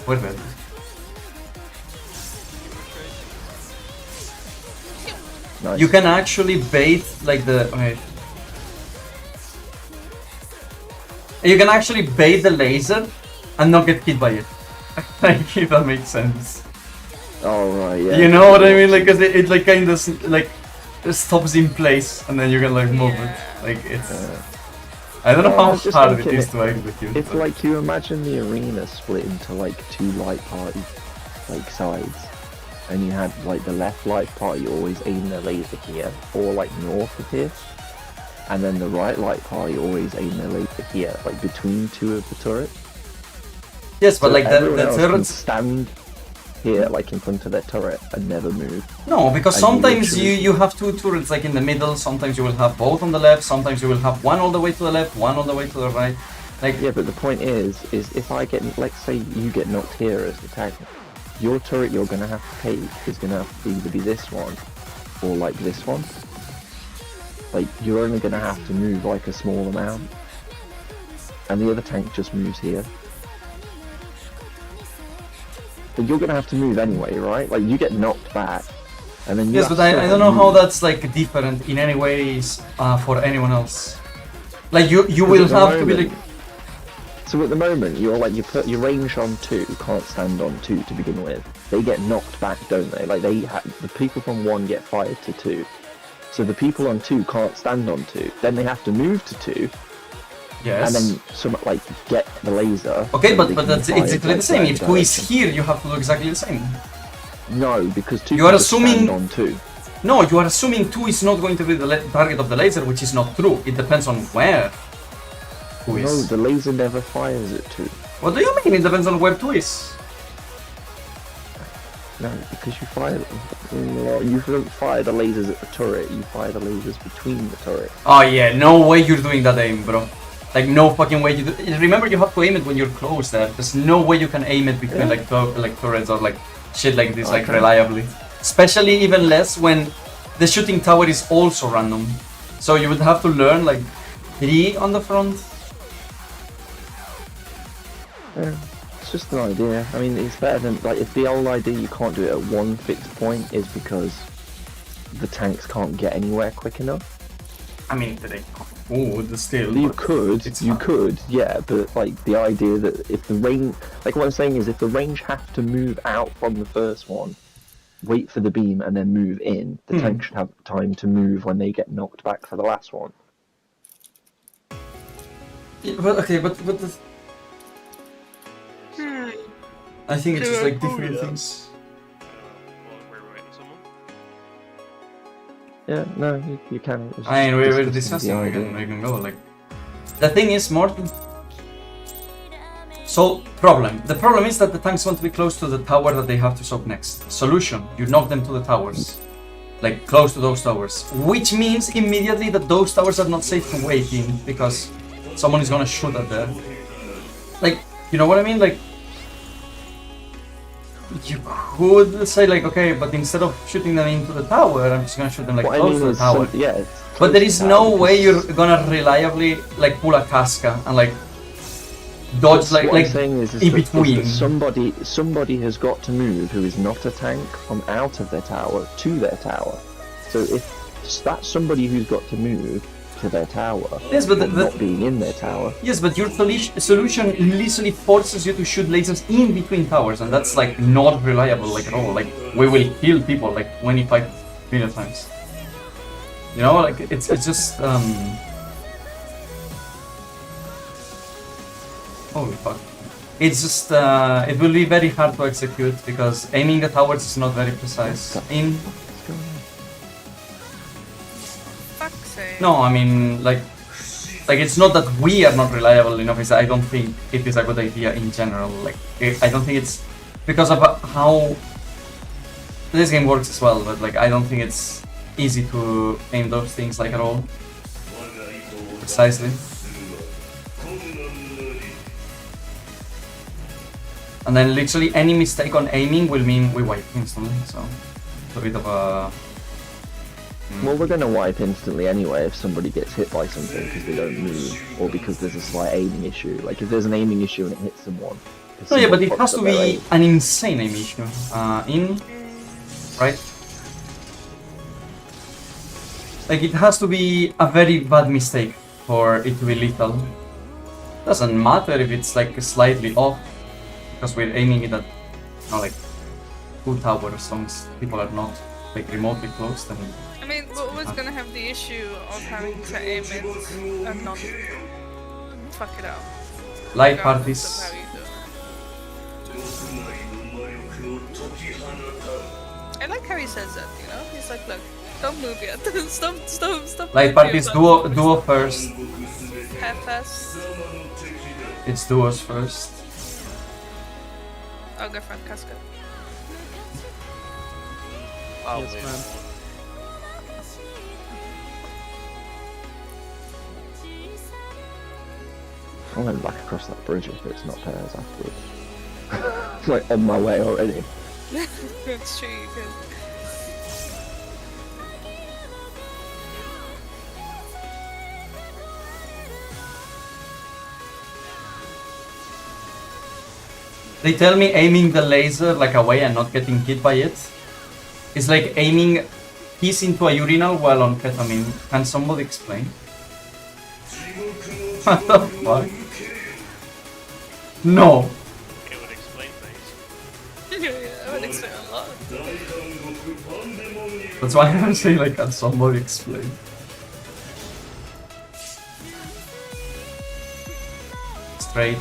Wait a minute. Nice. you can actually bait like the. Wait. You can actually bait the laser and not get hit by it. Like, if that makes sense. Oh right, yeah. You know what I mean? Like, 'cause it like kind of like stops in place, and then you can like move it. Like it's. I don't know I how was just hard it thinking is to execute. If but- like you imagine the arena split into like 2 light party like sides, and you had like the left light party always aim their laser here, or like north of here, and then the right light party always aim their laser here, like between 2 of the turrets. Yes, but So like everyone the else can turrets. stand here, like in front of their turret, and never move. No, because And you sometimes literally- you have 2 turrets like in the middle. Sometimes you will have both on the left. Sometimes you will have one all the way to the left, one all the way to the right. Like Yeah, but the point is if I get, let's say you get knocked here as the tank, your turret you're gonna have to take is gonna have to either be this one, or like this one. Like, you're only gonna have to move like a small amount, and the other tank just moves here. But you're gonna have to move anyway, right? Like, you get knocked back, and then you yes, have but to I don't know how move. that's like different in any ways for anyone else. Like you Because will at the have to be like. moment- So at the moment, you're like, you put your range on 2, can't stand on 2 to begin with. They get knocked back, don't they? Like, the people from 1 get fired to 2. So the people on 2 can't stand on 2. Then they have to move to 2, Yes. and then like get the laser. Okay, so but they can that's fire exactly the like same. that If 2 is direction. here, you have to do exactly the same. No, because 2 You are can just assuming- stand on 2. No, you are assuming 2 is not going to be the target of the laser, which is not true. It depends on where 2 is. No, the laser never fires at 2. What do you mean? It depends on where 2 is. No, because you fire you don't fire the lasers at the turret, you fire the lasers between the turret. Oh yeah, no way you're doing that aim, bro. Like no fucking way you do. Remember, you have to aim it when you're close. There's no way you can aim it between like turrets or like shit like this, like Okay. reliably. Especially even less when the shooting tower is also random. So you would have to learn like 3 on the front. Yeah, it's just an idea. I mean, it's better than, like, if the old idea you can't do it at 1 fixed point is because the tanks can't get anywhere quick enough. I mean, they could still. You but could, it's you fine. could, yeah, but like the idea that if the range, like what I'm saying is if the range have to move out from the first one, wait for the beam and then move in, the tank should have time to move when they get knocked back for the last one. Yeah, but okay, but the, I think it's just like different things. We're waiting someone. Yeah, no, you can. It's I mean, just we're discussing discussing. the idea. We can go. Like, the thing is, Morten. So, problem. The problem is that the tanks want to be close to the tower that they have to soak next. Solution: you knock them to the towers, like close to those towers, which means immediately that those towers are not safe to wait in because someone is gonna shoot at them. Like, you know what I mean? Like, you could say like, okay, but instead of shooting them into the tower, I'm just gonna shoot them like What I close mean to the is, tower. yeah, it's But close there to is the no tower way because- you're gonna reliably like pull a casca and like dodge What I'm like saying is in that between. somebody has got to move who is not a tank from out of their tower to their tower. So if that's somebody who's got to move to their tower, Yes, but from the- not being in their tower. Yes, but your solution literally forces you to shoot lasers in between towers, and that's like not reliable like at all. Like we will kill people like 25 million times. You know, like it's just holy fuck. It's just it will be very hard to execute because aiming the towers is not very precise. In Fuck's sake. no, I mean like it's not that we are not reliable enough. It's I don't think it is a good idea in general. Like I don't think it's because of how this game works as well. But like I don't think it's easy to aim those things like at all precisely. And then literally any mistake on aiming will mean we wipe instantly. So it's a bit of a Well, we're going to wipe instantly anyway if somebody gets hit by something because they don't move, or because there's a slight aiming issue. Like if there's an aiming issue and it hits someone. if no, yeah, but someone it has fucks to up their be aim. an insane aim issue. Right? Like, it has to be a very bad mistake for it to be lethal. Doesn't matter if it's like slightly off, because we're aiming it at, you know, like 2 towers, as long as people are not like remotely close. Then I mean, what was gonna have the issue of having to aim it and not fuck it up? light regardless parties. of how you do it. I like how he says that, you know? He's like, look, don't move yet. stop. Light parties, duo first. Half-ass. It's duos first. I'll go front casket. I'll Yes, move. man. I'm going back across that bridge if it's not pairs afterwards. Like on my way already. That's true, you can. They tell me aiming the laser like away and not getting hit by it is like aiming keys into a urinal while on ketamine. Can somebody explain? What the fuck? No. It would explain things. Yeah, I would explain a lot. That's why I'm saying like, can somebody explain? Straight.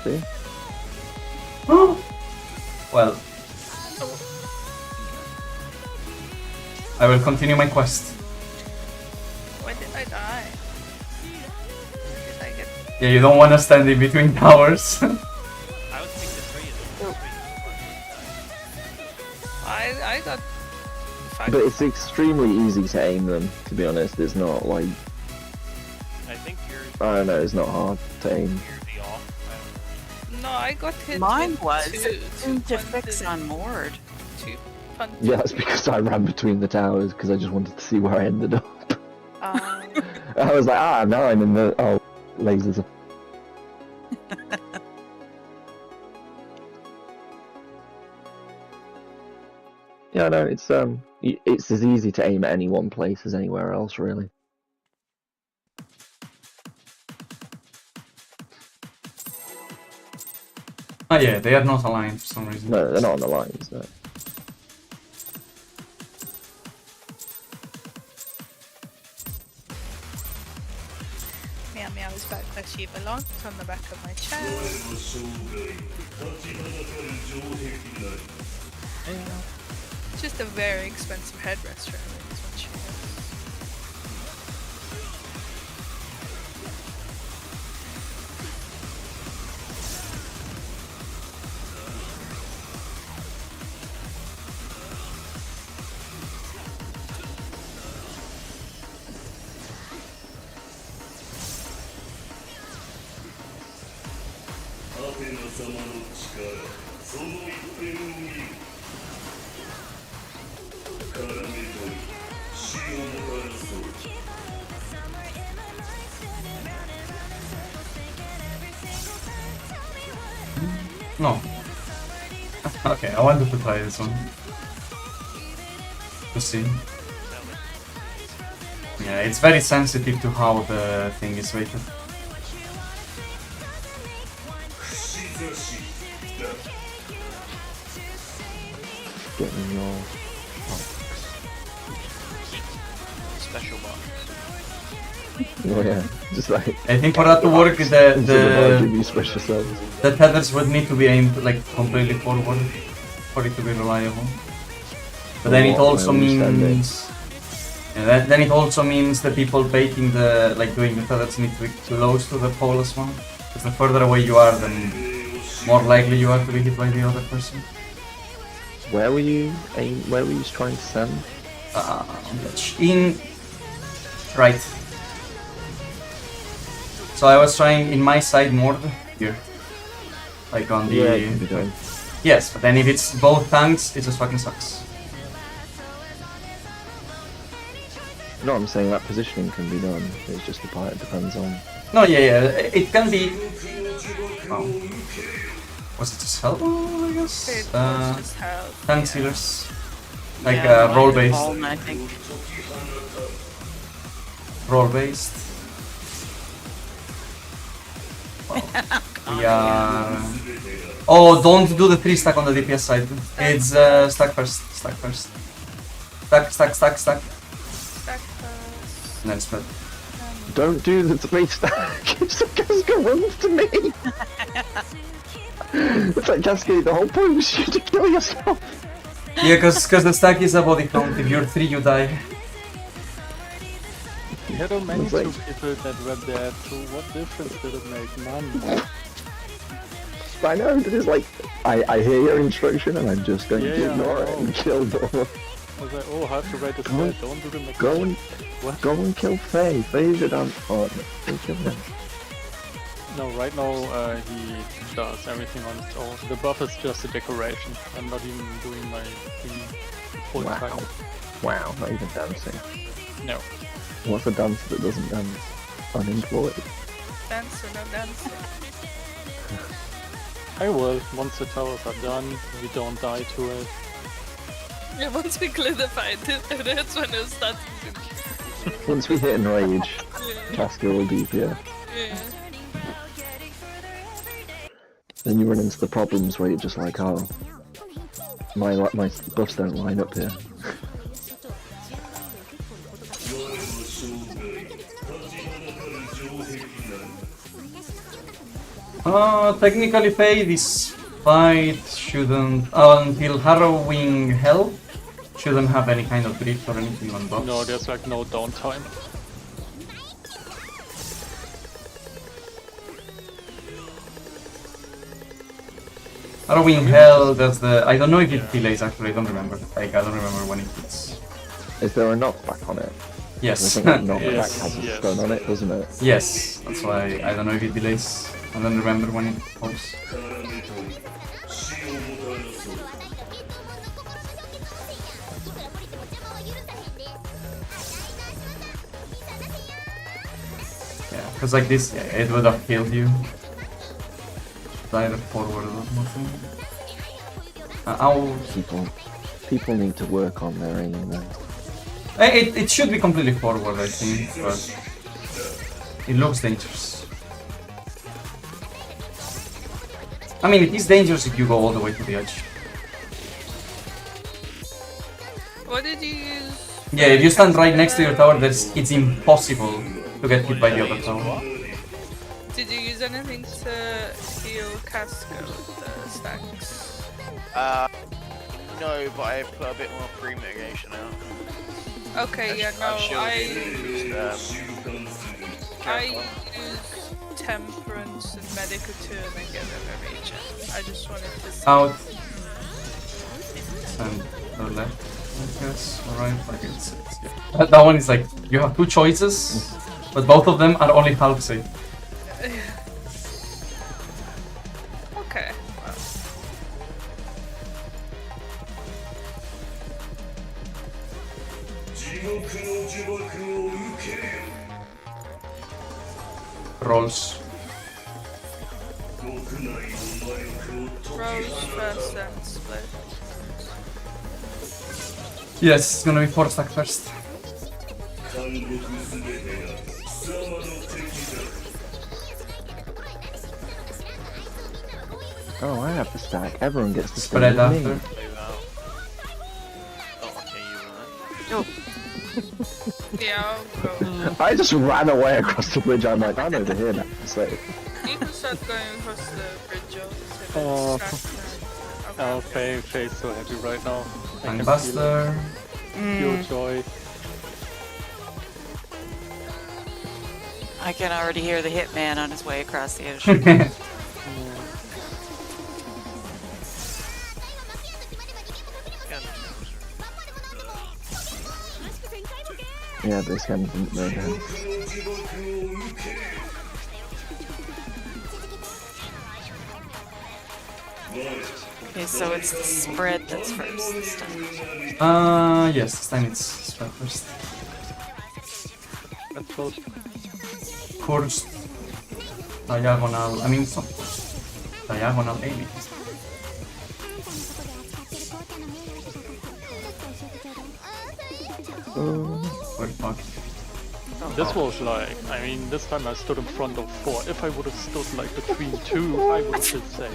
See? Well, I will continue my quest. When did I die? Did I get... Yeah, you don't want to stand in between towers. I would think the 3 is the 3. I got... fucked. But it's extremely easy to aim them, to be honest. It's not like, I think you're I don't know, it's not hard to aim. the off. No, I got hit Mine with was. two It seemed to fix punted- unmoored. two punted. Yeah, that's because I ran between the towers because I just wanted to see where I ended up. I was like, now I'm in the... Oh, lasers are... Yeah, no, it's as easy to aim at any one place as anywhere else, really. Oh yeah, they are not aligned for some reason. No, they're not on the lines, no. Meow meow is back where she belongs, on the back of my chest. Just a very expensive headrest, really, is what she has. No. Okay, I wanted to try this one. To see. Yeah, it's very sensitive to how the thing is weighted. Get in your... Special box. Oh yeah, just like... I think for that to work, Instead of give the you special cells. tethers would need to be aimed like completely forward for it to be reliable. But then it What? also My understanding. means, yeah, then it also means the people baiting the doing the tethers need to be close to the pole as well. Because the further away you are, then more likely you are to be hit by the other person. Where were you trying to send? In right. So I was trying in my side more here, like on the. Yeah, it can be done. Yes, but then if it's both tanks, it just fucking sucks. No, I'm saying that positioning can be done. It's just the part it depends on. No, yeah, it can be. Oh. Was it just health? I guess. It was just health. Tank healers. Like Yeah, roll mine based. Palm, I think. Roll based. Well, we are. Oh, don't do the 3 stack on the DPS side. It's stack first. Stack first. Stack. Stack first. And then spread. Don't do the 3 stack. It's like Casca runs to me. It's like Cascade. The whole point was you to kill yourself. Yeah, cause the stack is a body count. If you're 3, you die. We had many It's like- 2 people that were dead, so what difference did it make? None. I know, but it's like, I hear your instruction and I'm just going to Yeah, ignore I it know. and kill them. I was like, oh, have to write this Go- down, don't do the mechanic. Go and, What? go and kill Faye. Faye's your damn... Oh, no, kill him. No, right now he does everything on his own. The buff is just a decoration. I'm not even doing my thing full Wow. time. Wow, not even dancing. No. What's a dancer that doesn't dance? Unemployed. Dancer, no dancer. I will. Once the towers are done, we don't die to it. Yeah, once we clear the fight, that's when it'll start to Once we hit Enrage, yeah. Casca will be here. Yeah. Then you run into the problems where you're just like, oh, my buffs don't line up here. Technically, Faye, this fight shouldn't, until Harrowing Hell, shouldn't have any kind of drift or anything on buffs. No, there's like no downtime. Harrowing Hell, that's the, I don't know if it delays actually, I don't remember. Like, I don't remember when it hits. Is there a knockback on it? Yes. I think that knockback Yes, has a yes. stun on it, doesn't it? Yes, that's why I don't know if it delays. I don't remember when it pops. Yeah, because like this, yeah, it would have killed you. Either forward or nothing. Ow. People need to work on their aim then. It should be completely forward, I think, but it looks dangerous. I mean, it is dangerous if you go all the way to the edge. What did you use? Yeah, if you stand right next to your tower, it's impossible to get hit by the other tower. Did you use anything to heal Casca with the stacks? No, but I put a bit more pre-mitigation out. Okay, yeah, no, I use Temperance and Medical Turn and get them a regen. I just wanted to see. Out. And the left, I guess, or right, like it's yeah. That one is like, you have 2 choices, but both of them are only half safe. Okay. Well. Rolls. Rose first and split. Yes, it's gonna be 4 stack first. Oh, I have the stack. Everyone gets the stack. Spread after. Move out. Oh, okay, you were Yeah, I'll go. I just ran away across the bridge. I'm like, I'm over here now. So, You can start going across the bridge. Oh. Okay. Oh, Faye's so happy right now. I can feel Buster. it. Pure joy. I can already hear the hitman on his way across the ocean. yeah, this game didn't know then. Okay, so it's the spread that's first this time. Yes, this time it's spread first. That's close. First diagonal, I mean, it's not first. Diagonal aiming. We're fucked. This was like, I mean, this time I stood in front of 4. If I would have stood like between 2, I would have been safe.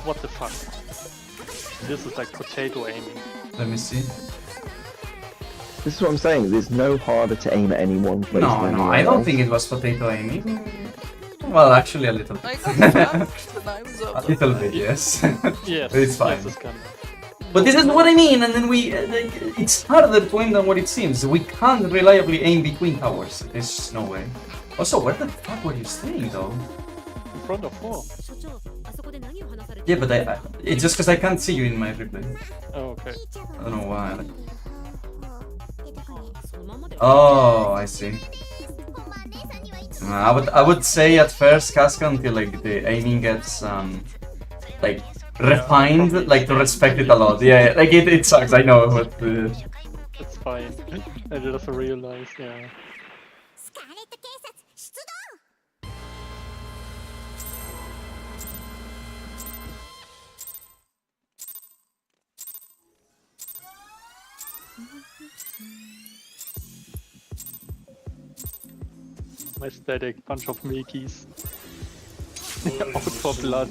What the fuck? This is like potato aiming. Let me see. This is what I'm saying. There's no harder to aim at any one place. No, than no, anywhere I don't else. think it was potato aiming. Well, actually, a little I bit. got flanked and I was A up. little bit, yes. Yes, But it's fine. yes, it's kind of. But this is what I mean, and then we, like, it's harder to aim than what it seems. We can't reliably aim between towers. There's no way. Also, where the fuck were you staying, though? In front of 4. 所長あそこで何を話されて Yeah, but it's just because I can't see you in my replay. Oh, okay. I don't know why. もう下手くにそのままで Oh, I see. おま姉さんにはいつ I would say at first, Casca, until like the aiming gets like refined, like to respect it a lot. Yeah, like it sucks. I know, but It's fine. I just realized, yeah. スカーレット警察出動 My static bunch of Milkies. Out for blood.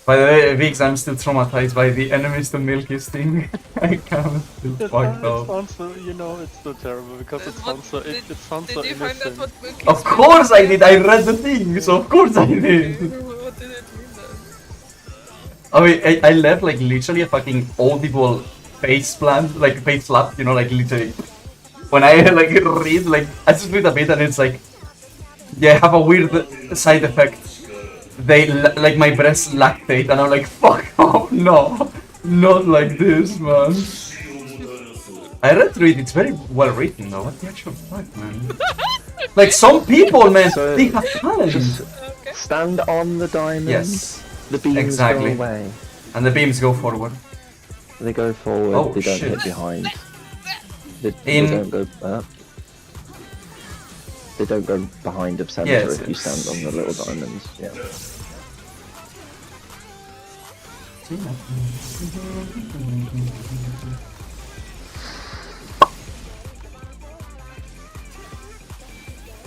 by the way, Vix, I'm still traumatized by the enemies to Milkies thing. I can't still It fucked up. sounds so, you know, it's so terrible because it sounds so, it sounds so Did you find out innocent. what Milky's Of course I did. I read the thing, so of course I did. What did it mean then? I mean, I left like literally a fucking audible face plant, like face flap, you know, like literally. When I like read, like I just read a bit and it's like, yeah, I have a weird side effect. They like my breasts lactate, and I'm like, fuck off, no, not like this, man. I read through it. It's very well written, though. What the actual fuck, man? Like some people, man, So, they have talent. Just stand on the diamond. Yes, The beams exactly. go away. and the beams go forward. They go forward. Oh, they don't shit. hit behind. They In- don't go up. They don't go behind of center Yes, if you yes. stand on the little diamonds. Yeah.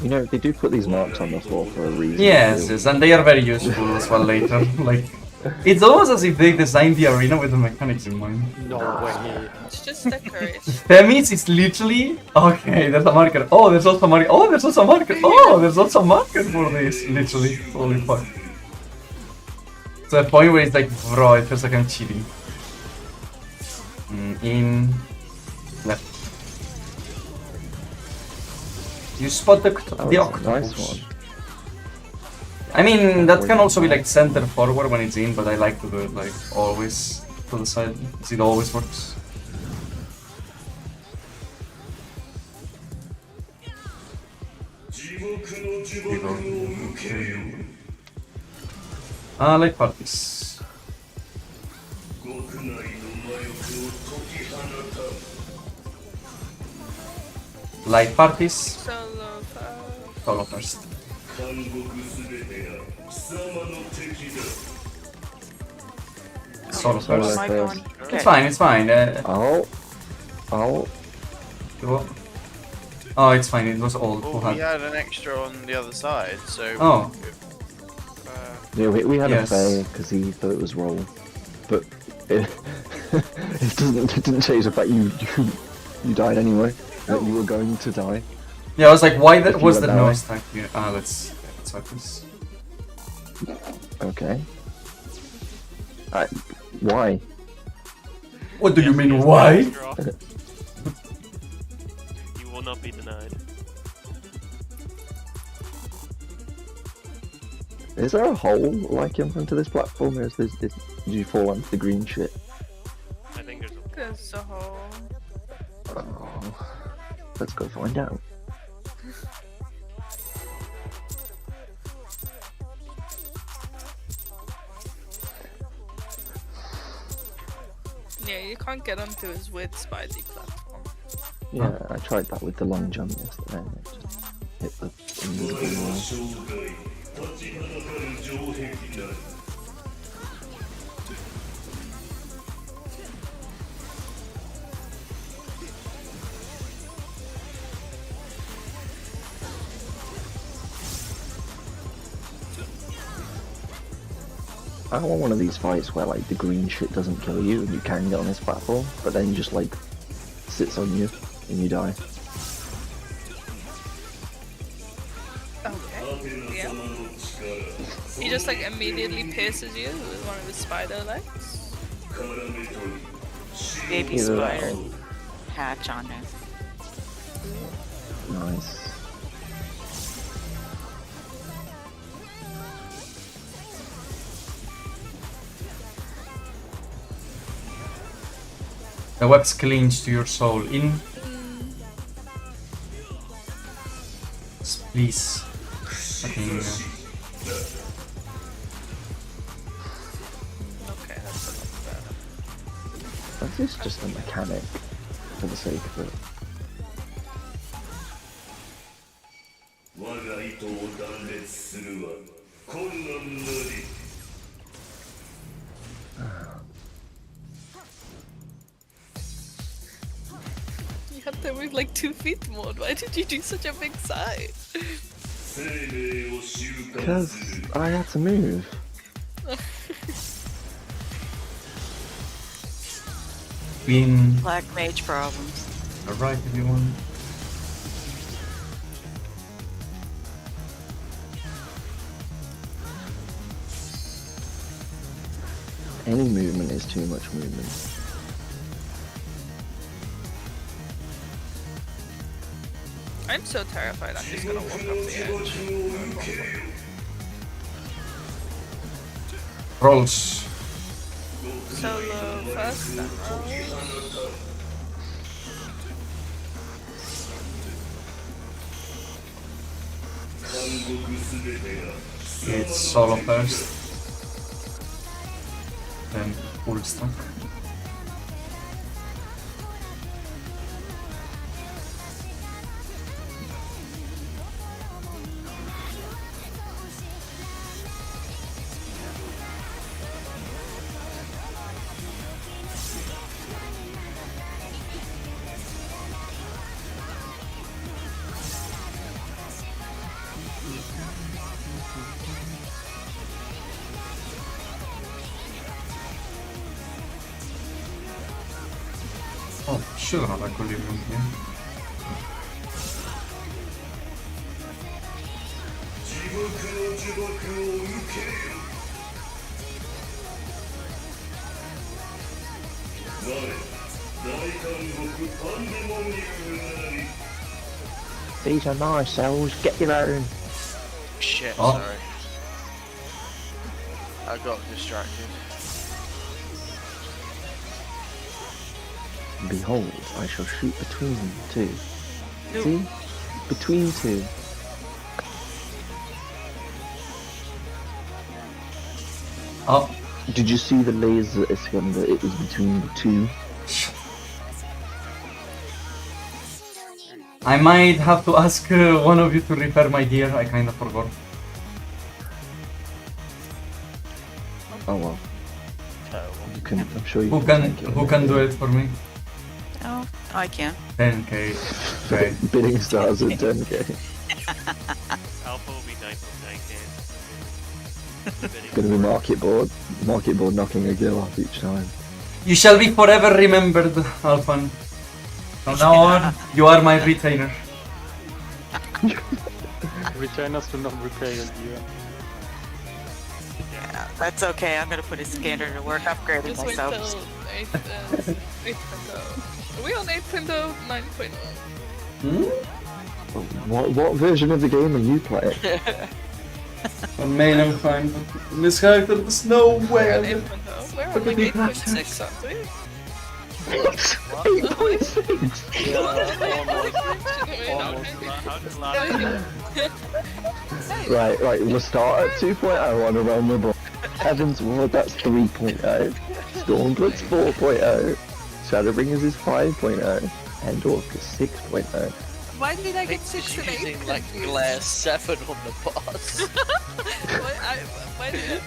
You know, they do put these marks on the floor for a reason. Yes, too. yes, and they are very useful as well later. Like, it's almost as if they designed the arena with the mechanics in mind. No way. It's just decoration. That means it's literally okay. There's a marker. Oh, there's also a marker. Oh, there's also a marker. Oh, there's also a marker for this. Literally, holy fuck. To a point where it's like, bro, it feels like I'm cheating. In left. You spot the That the was a octopus. nice one. I mean, that can also be like center forward when it's in, but I like to do it like always to the side. It always works. Like parties. Like parties. Solo first. Solo Solo first. My first. God. It's Okay. fine, it's fine. Oh. Oh. Oh, it's fine, it was old. Who Well, we had... had an extra on the other side, so. Oh. Yeah, we had Yes. a fail because he thought it was roll, but it, it didn't change the fact you died anyway. That you were going to die. Yeah, I was like, why If that you was went the that way. no stack here? Let's fuck this. Okay. Why? What do you mean, why? You will not be denied. Is there a hole like in front of this platform, or is this did you fall onto the green shit? I think there's a There's a hole. Oh, let's go find out. Yeah, you can't get onto his weird spidey platform. Yeah, I tried that with the long jump yesterday. And it just hit the invisible wall. I want one of these fights where like the green shit doesn't kill you and you can get on this platform, but then just like sits on you and you die. Okay. Yeah. He just like immediately pierces you with one of his spider legs. Baby Either that spider or- hatch on it. Nice. The webs clinch to your soul. In. Please. Fucking, Okay, that's a lot better. That is just a mechanic for the sake of it. You had to move like 2 feet more. Why did you do such a big sigh? Because I had to move. Queen. Black mage problems. Alright, if you want. Any movement is too much movement. I'm so terrified. I'm just gonna walk off the edge. Rolls. Solo first, then rolls. It's solo first. Then full stack. Oh, should have a equilibrium here. These are nice cells, get your own. Shit, Oh. sorry. I got distracted. Behold, I shall shoot between two. Nope. See? Between two. Oh, Did you see the laser, Iskander? It was between the two. I might have to ask one of you to repair my gear. I kind of forgot. Oh well. You can, I'm sure you Who can can take it. who can do it for me? Oh, I can. 10k. Okay. Bidding stars at 10k. Alpha will be 9.9k. Gonna be market board knocking a gill off each time. You shall be forever remembered, Alphan. From now on, you are my retainer. Retainers do not repair your gear. Yeah, that's okay. I'm gonna put a scanner to work upgrading Just wait myself. till 8.0. Are we on 8.0? 9.0? What version of the game are you playing? On main, I'm fine, but in this character, there's no We're way. on I'm 8.0. We're Look on at like the 8.6, aren't we? What? 8.6? Right, we'll start at 2.0 on a realm of Blood. Heaven's Ward, that's 3.0. Stormblood's 4.0. Shadowbringers is 5.0. Endork is 6.0. Why did I get 6 and 8? Using like Glare 7 on the boss. Why did I...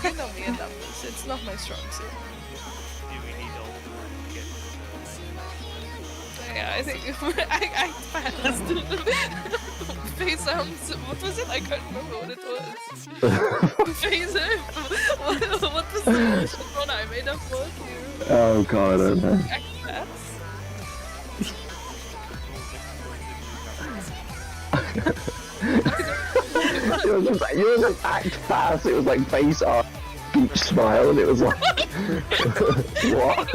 You know me in numbers, it's not my strong suit. Do we need all to get Yeah, I think I passed. Face arms. What was it? I can't remember what it was. Face arms. What was the motion one I made up for you? Oh god, I don't know. Acrobats? It was like act fast, it was like face art, beach smile, and it was like what?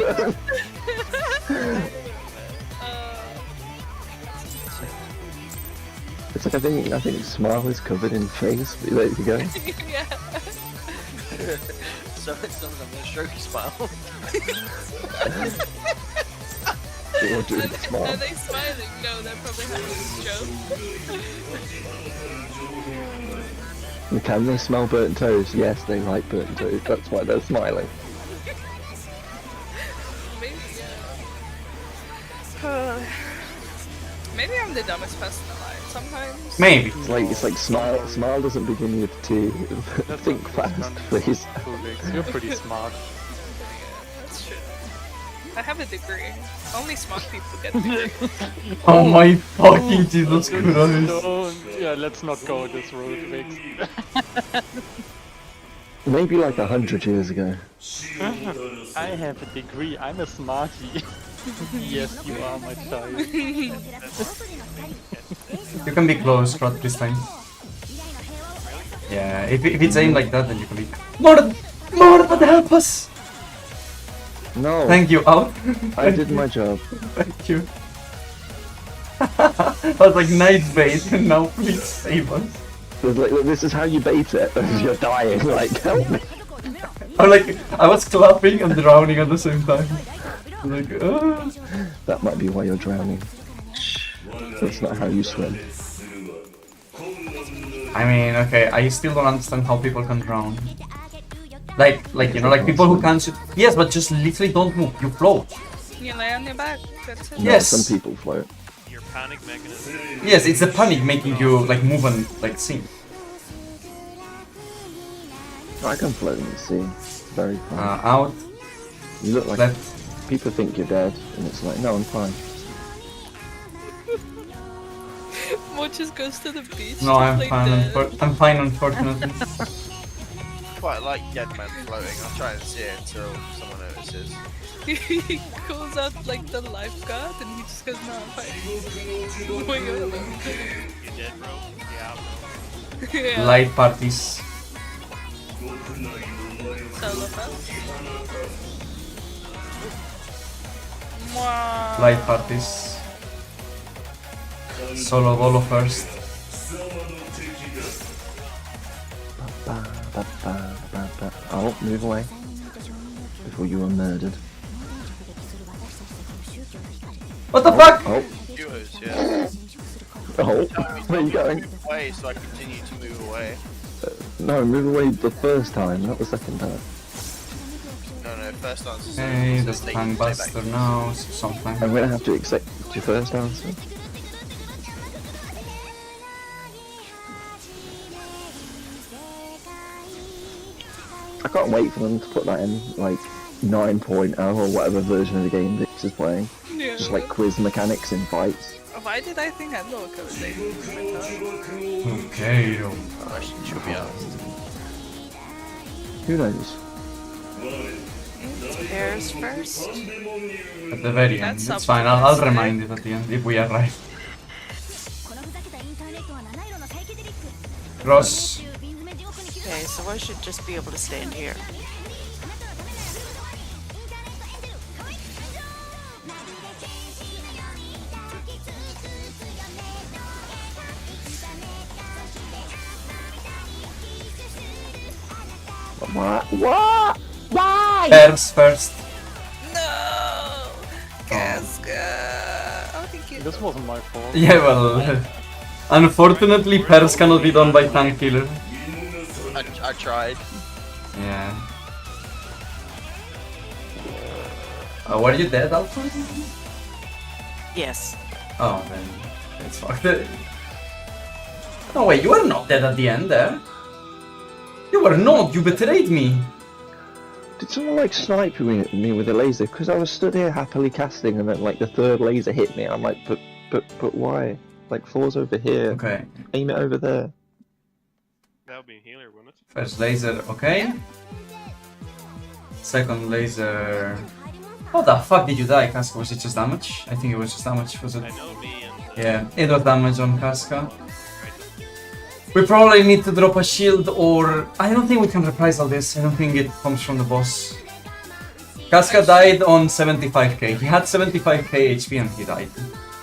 It's like I think smile is covered in face. There you go. Yeah. So it's not a strokey smile. You're doing Are smile. they smiling? No, they're probably having a stroke. Can they smell burnt toast? Yes, they like burnt toast. That's why they're smiling. Maybe, yeah. Maybe I'm the dumbest person alive sometimes. Maybe. It's like smile. Smile doesn't begin with T. Think fast, please. You're pretty smart. Yeah, that's true. I have a degree. Only smart people get degrees. Oh my fucking Jesus Christ. So, yeah, let's not go this road, Vix. Maybe like 100 years ago. I have a degree, I'm a smarty. Yes, you are, my child. You can be close, Rod, this time. Yeah, if it's aimed like that, then you can be... Mord, but help us! No, Thank you, out. I did my job. Thank you. I was like, nice bait, and now please save us. It's like, look, this is how you bait it. You're dying. Like, help me. I was clapping and drowning at the same time. Like, That might be why you're drowning. That's not how you swim. I mean, okay, I still don't understand how people can drown. Like you know, like people who can't shoot. Yes, but just literally don't move. You float. You lay on your back. That's it. No, Yes. some people float. Your panic mechanism. Yes, it's the panic making you like move and like sink. I can float in the sea. Very fun. Out, You look like left. people think you're dead, and it's like, no, I'm fine. Mo just goes to the beach. No, to I'm play fine. dead. I'm fine, unfortunately. Quite like dead man floating. I'll try and see it until someone notices. He calls out like the lifeguard and he just goes, no, I'm fine. Wait, you're alone. You dead, bro? Yeah, bro. Yeah. Light parties. Solo pass. Mwah. Light parties. Solo bolo first. Oh, move away. Before you were murdered. What the fuck? Oh, Viewers, yeah. oh, where are you going? Move away, so I continue to move away. No, move away the first time, not the second time. No, first answer. Hey, the tongue buster now, something. I'm gonna have to accept your first answer. I can't wait for them to put that in, like, 9.0 or whatever version of the game this is playing. Yeah. Just like quiz mechanics in fights. Why did I think I'd look? I was like, Okay, yo. Question should be asked. Who knows? Pairs first. At the very end. That's It's up fine, to I'll us, remind it at the end if we arrive. Ross. Okay, so I should just be able to stand here. What? What? Why? Pairs first. no! Casca! Oh, thank you. This wasn't my fault. Yeah, well, unfortunately, pairs cannot be done by tank killer. I tried. Yeah. Were you dead, Alfred? Yes. Oh, then it's fucked. No, wait, you were not dead at the end there. You were not, you betrayed me. Did someone like snipe me with a laser? Because I was stood here happily casting and then like the third laser hit me. I'm like, but why? Like 4's over here. Okay. Aim it over there. That would be a healer, wouldn't it? First laser, okay. Second laser. How the fuck did you die, Casca? Was it just damage? I think it was just damage, was it? I know me and. Yeah, it was damage on Casca. We probably need to drop a shield, or I don't think we can reprisal this. I don't think it comes from the boss. Casca died on 75k. He had 75k HP and he died.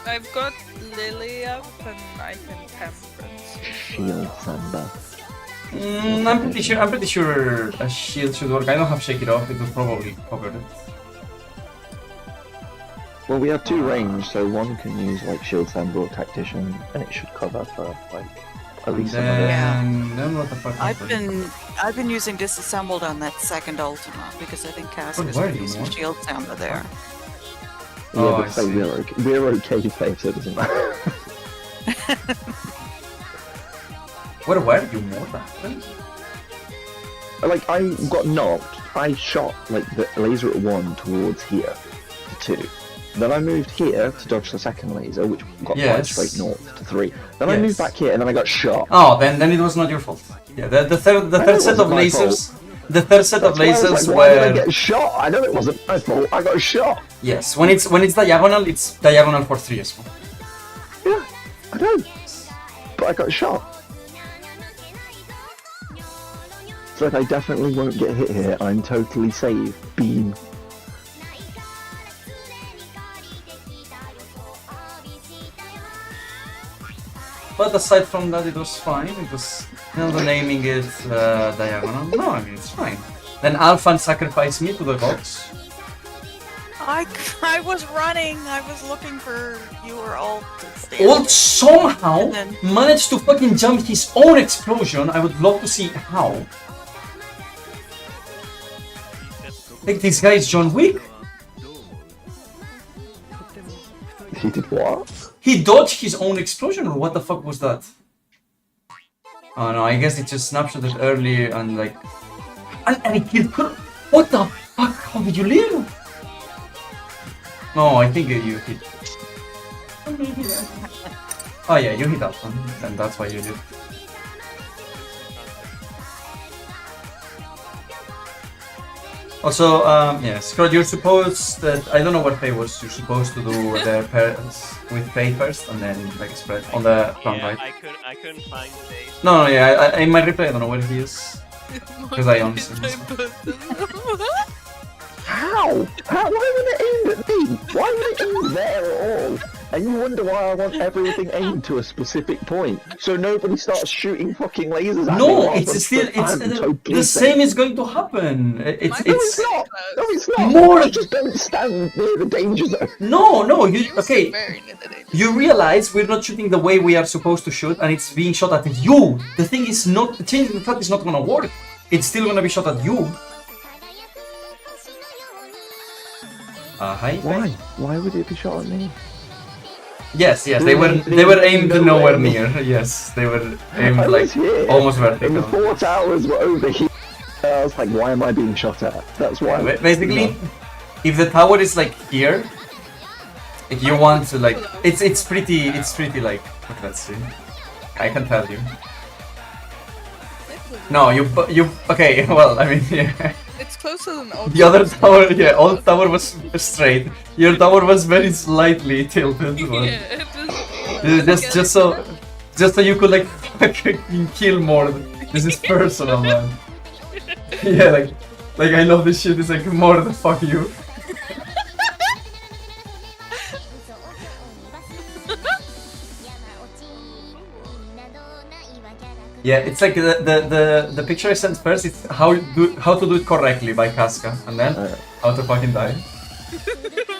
I've got Lily up and I can temperance. Shield Samba. I'm pretty sure a shield should work. I don't have Shake It Off. It will probably cover it. Well, we have 2 range, so one can use like Shield Samba or Tactician, and it should cover for like at least some of it. Then what the fuck? I've been using Disassembled on that second Ultima because I think Casca's where are been you, using Mort? Shield Samba there. Yeah, Oh, but I say see. we're okay, Faith, so it doesn't matter. Where were you more than? Like, I got knocked, I shot like the laser at 1 towards here, to 2. Then I moved here to dodge the second laser, which got Yes. straight north to 3. Then I Yes. moved back here, and then I got shot. Oh, then it was not your fault. Yeah, the third it set of wasn't my lasers. The third set of That's why I was lasers like, why did I were get shot? I know it wasn't my fault, I got shot. yes. When it's diagonal, it's diagonal for 3 as well. Yeah, I know. But I got shot. It's like I definitely won't get hit here, I'm totally safe. Beam. But aside from that, it was fine. It was naming it diagonal. No, I mean it's fine. Then Alphan sacrificed me to the gods. I was running. I was looking for you were all Ult somehow And then- managed to fucking jump his own explosion. I would love to see how. Like this guy is John Wick. He did what? He dodged his own explosion, or what the fuck was that? Oh no, I guess it just snapshotted early and like... And he killed her? What the fuck? How did you live? No, I think you hit. Oh yeah, you hit that one, and that's why you did. Also, yeah, Scott, you're supposed that I don't know what Faye was. You're supposed to do the pairs with Faye first, and then like spread on the front Yeah, right. I couldn't find the base. No, yeah, in my replay I don't know where he is. Because I honestly How? Why would it aim at me? Why would it aim there at all? And you wonder why I want everything aimed to a specific point, so nobody starts shooting fucking lasers at me. No, while it's I'm still totally the safe. same is going to happen. It's No, it's not. No, it's not. More- You just don't stand near the danger zone. no. You You okay? sit very near the danger. You realize we're not shooting the way we are supposed to shoot, and it's being shot at you. The thing is not changing the threat is not gonna work. It's still gonna be shot at you. Hi. Why? Why would it be shot at me? Yes, they were aimed nowhere near. Yes, they were aimed I like was here, almost and the vertical. 4 towers were over here. I was like, why am I being shot at? That's why. Basically, if the tower is like here, if you want to like, it's pretty like. Let's see. I can tell you. No, you okay. Well, I mean, yeah. It's closer than old. The other tower, yeah, old tower was straight. Your tower was very slightly tilted. But Yeah, it was. just so you could like fucking kill more. This is personal, man. Yeah, like I love this shit. It's like more than fuck you. Yeah, it's like the picture I sent first. It's how to do it correctly by Casca, and then how to fucking die.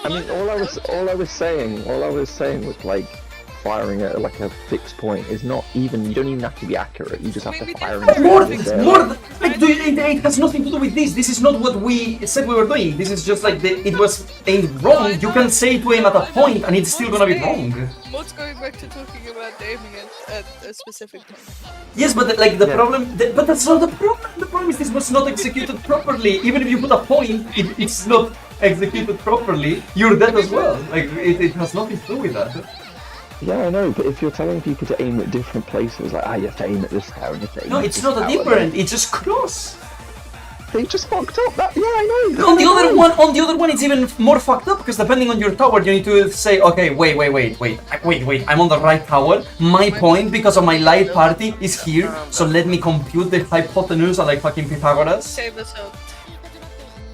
I mean, all I was saying was like firing at like a fixed point is not even. You don't even have to be accurate. You just have to fire. More things, like it has nothing to do with this. This is not what we said we were doing. This is just like it was aimed wrong. You can say to aim at a point, and it's still gonna be wrong. What's going back to talking about aiming at a specific point? Yes, but the problem, but that's not the problem. The problem is this was not executed properly. Even if you put a point, if it's not executed properly, you're dead as well. Like it has nothing to do with that. Yeah, I know, but if you're telling people to aim at different places, like, you have to aim at this tower and you have to aim No, at it's this not tower, different. It's just cross. They just fucked up. That, yeah, I know. On the other one, it's even more fucked up because depending on your tower, you need to say, okay, wait. I'm on the right tower. My point, because of my light party, is here. So let me compute the hypotenuse like fucking Pythagoras. Save us out.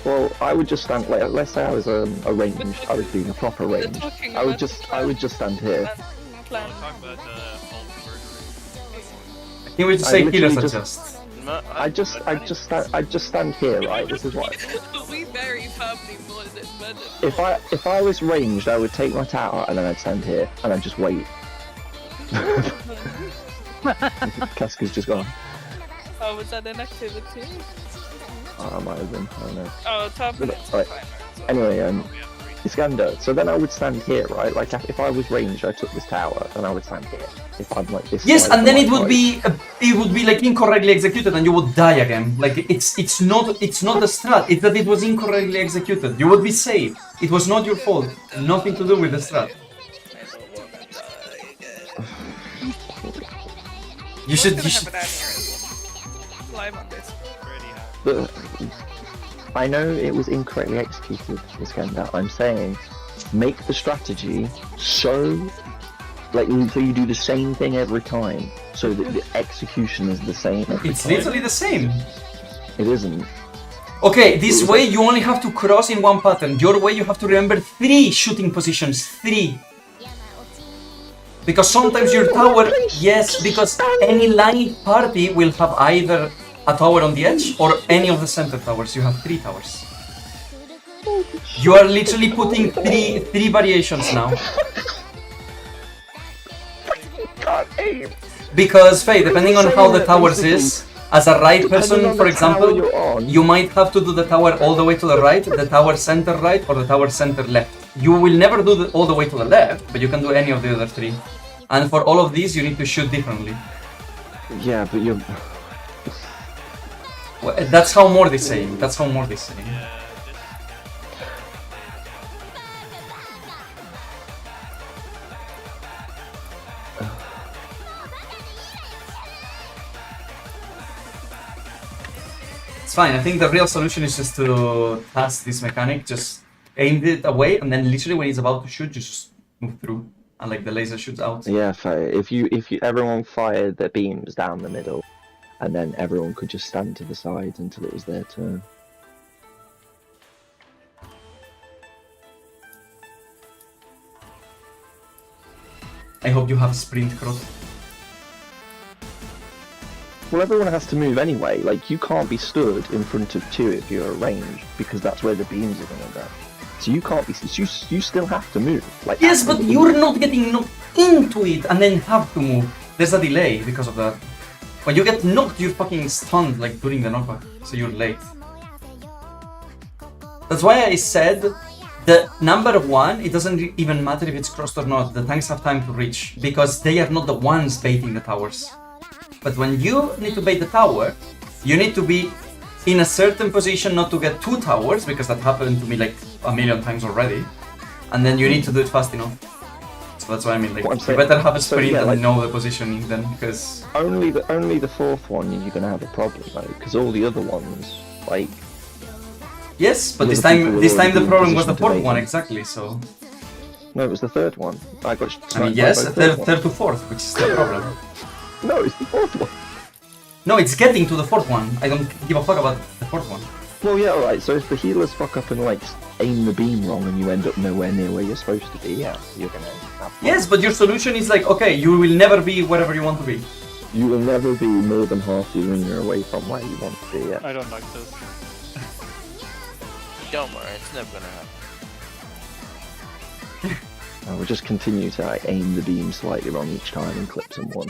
Well, I would just stand. Like, let's say I was arranged. I was doing a proper range. I would just stand here. Plan. Talk about alt version. Can we just I say literally healers just- adjust? I just stand here, right? This is what. We marry family more than men. If I was ranged, I would take my tower and then I'd stand here and I'd just wait. Casca's just gone. Oh, was that an activity? I might have been. I don't know. Oh, top But, minutes. right. Fine. Anyway, Iskander. So then I would stand here, right? Like if I was ranged, I took this tower and I would stand here. If I'm like this. Yes, side and then of it my would be like incorrectly executed, and you would die again. Like it's not the strat. It's that it was incorrectly executed. You would be safe. It was not your fault. Nothing to do with the strat. You should. Have an aneurysm. Live on this. But I know it was incorrectly executed, Iskander. I'm saying, make the strategy so you do the same thing every time, so that the execution is the same every It's time. literally the same. It isn't. Okay, this way you only have to cross in one pattern. Your way you have to remember 3 shooting positions. 3. Because sometimes your tower, yes, because any light party will have either a tower on the edge or any of the center towers. You have 3 towers. You are literally putting three variations now. God, aim. Because, Faye, depending on how the towers is, as a right person, for example, you might have to do the tower all the way to the right, the tower center right, or the tower center left. You will never do all the way to the left, but you can do any of the other 3. And for all of these, you need to shoot differently. Yeah, but you're. Well, that's how more they say. That's how more they say. It's fine. I think the real solution is just to task this mechanic, just aim it away, and then literally when he's about to shoot, just move through, and like the laser shoots out. Yeah, if you everyone fired their beams down the middle, and then everyone could just stand to the side until it was their turn. I hope you have sprint crop. Well, everyone has to move anyway. Like, you can't be stood in front of 2 if you're arranged, because that's where the beams are going to go. So you can't be. You still have to move. Like, Yes, but you're not getting knocked into it and then have to move. There's a delay because of that. When you get knocked, you're fucking stunned, like during the knockback, so you're late. That's why I said the number 1, it doesn't even matter if it's crossed or not, the tanks have time to reach, because they are not the ones baiting the towers. But when you need to bait the tower, you need to be in a certain position not to get 2 towers, because that happened to me like a million times already, and then you need to do it fast enough. So that's what I mean, like, you better have a sprint and know the positioning then, because... Only the 4th one you're going to have a problem though, because all the other ones, like... Yes, but The this other time people this will time the already be in problem was the position to 4th bait one, them. exactly, so... No, it was the 3rd one. I got. I mean, yes, third to 4th, which is the problem. No, it's the 4th one. No, it's getting to the 4th one. I don't give a fuck about the 4th one. Well, yeah, alright, so if the healers fuck up and, like, aim the beam wrong and you end up nowhere near where you're supposed to be, yeah, you're gonna have... Yes, but your solution is like, okay, you will never be wherever you want to be. You will never be more than half the arena away from where you want to be, yeah. I don't like this. Don't worry, it's never gonna happen. I will just continue to, like, aim the beam slightly wrong each time and clip someone.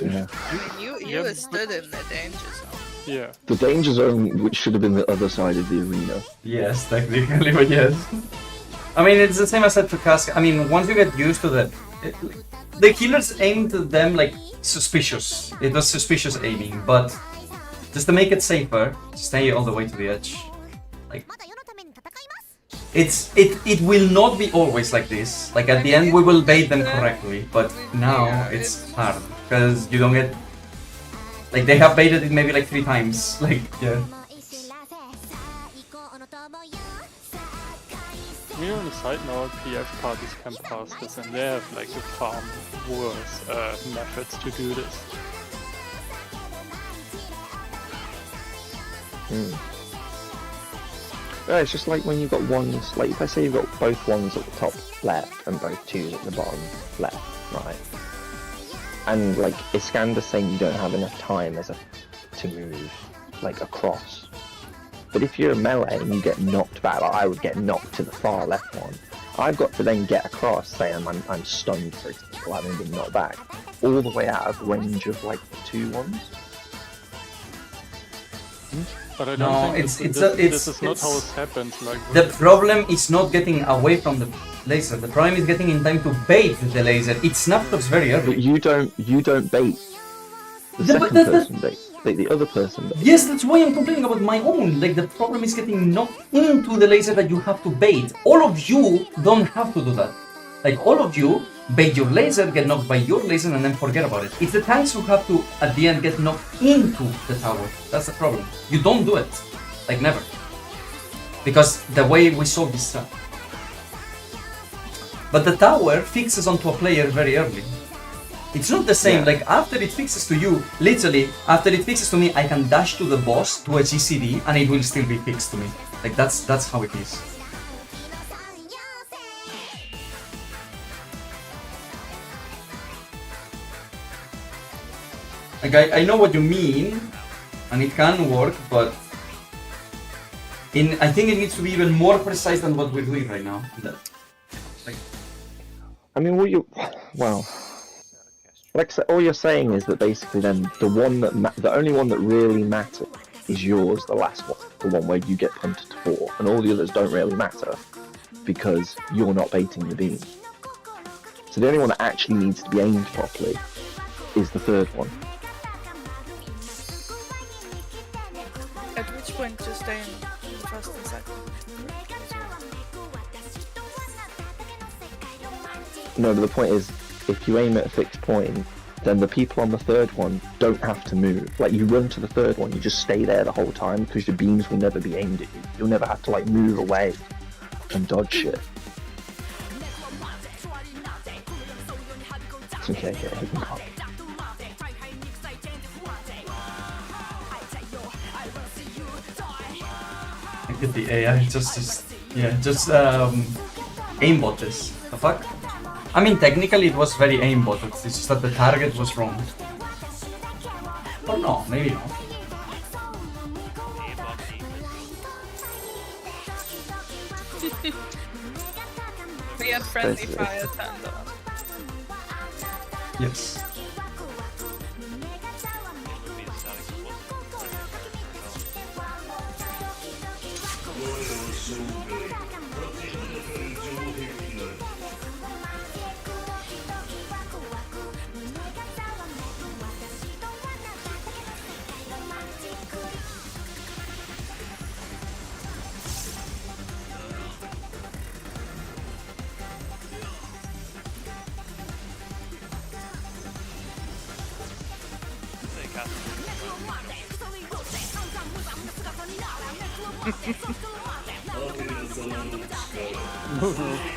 Yeah. You were stood in the danger zone. Yeah. The danger zone, which should have been the other side of the arena. Yes, technically, but yes. I mean, it's the same as I said to Casca. I mean, once you get used to the healers aimed them like suspicious. It was suspicious aiming, but just to make it safer, stay all the way to the edge. Like, it will not be always like this. Like at the end we will bait them correctly, but now it's hard because you don't get like they have baited it maybe like 3 times. Like yeah. You know, on a side note, PF parties can pass this, and they have like the far worse methods to do this. Yeah, it's just like when you've got ones, like if I say you've got both ones at the top left and both twos at the bottom left, right? And like Iskander's saying you don't have enough time to move like across. But if you're a melee and you get knocked back, like I would get knocked to the far left one, I've got to then get across, say I'm stunned for example, having been knocked back, all the way out of range of like the 2 ones. But I don't think this is not how it happens. Like the problem is not getting away from the laser. The problem is getting in time to bait the laser. It snapshots very early. But you don't bait. The second person bait. Like the other person bait. Yes, that's why I'm complaining about my own. Like the problem is getting knocked into the laser that you have to bait. All of you don't have to do that. Like all of you bait your laser, get knocked by your laser, and then forget about it. It's the tanks who have to, at the end, get knocked into the tower. That's the problem. You don't do it. Like, never. Because the way we saw this trap. But the tower fixes onto a player very early. It's not the same, like, after it fixes to you, literally, after it fixes to me, I can dash to the boss, to a GCD, and it will still be fixed to me. Like, that's how it is. Like I know what you mean, and it can work, but I think it needs to be even more precise than what we're doing right now. Like, I mean, like all you're saying is that basically then the only one that really matters is yours, the last one, the one where you get punted to 4, and all the others don't really matter because you're not baiting the beam. So the only one that actually needs to be aimed properly is the 3rd one. At which point just stay in the 1st and 2nd? No, but the point is, if you aim at a fixed point, then the people on the 3rd one don't have to move. Like, you run to the 3rd one, you just stay there the whole time, because your beams will never be aimed at you. You'll never have to, like, move away and dodge shit. Okay. I get the AI, just aimbot this. The fuck? I mean, technically it was very aimbotted, it's just that the target was wrong. Or no, maybe not. We had friendly fire turned on. Yes.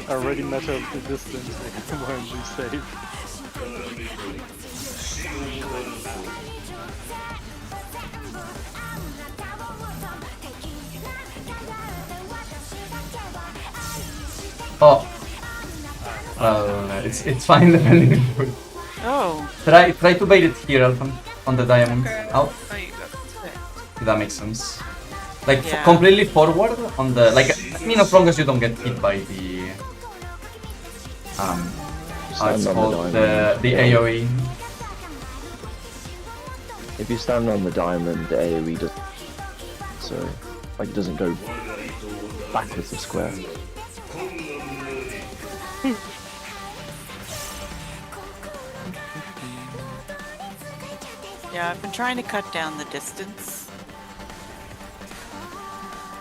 already matter of the distance when we save. Oh. It's fine depending. Oh. Try to bait it here, Alphan, on the diamond. Okay. Out. Oh, you got it. If that makes sense. Like Yeah. completely forward on the like. I mean, as long as you don't get hit by the how it's called, the AOE. If you stand on the diamond, the AOE doesn't. So, like, it doesn't go backwards and square. Yeah, I've been trying to cut down the distance.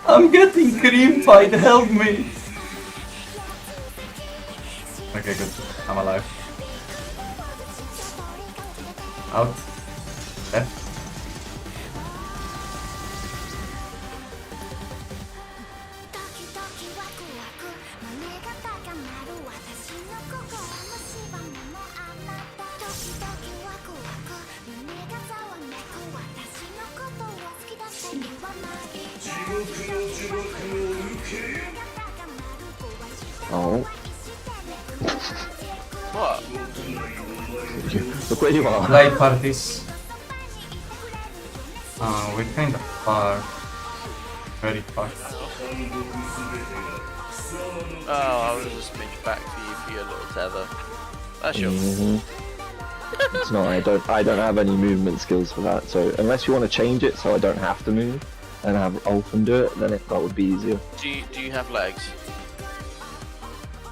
I'm getting cream fight, help me! Okay, good. I'm alive. Out. Left. Oh, What? look where you are. Light parties. We're kind of far. Very far. Oh, I was just smidge back for your little tether. That's your. It's not. I don't have any movement skills for that. So unless you want to change it so I don't have to move and have Ulfin do it, then that would be easier. Do you have legs?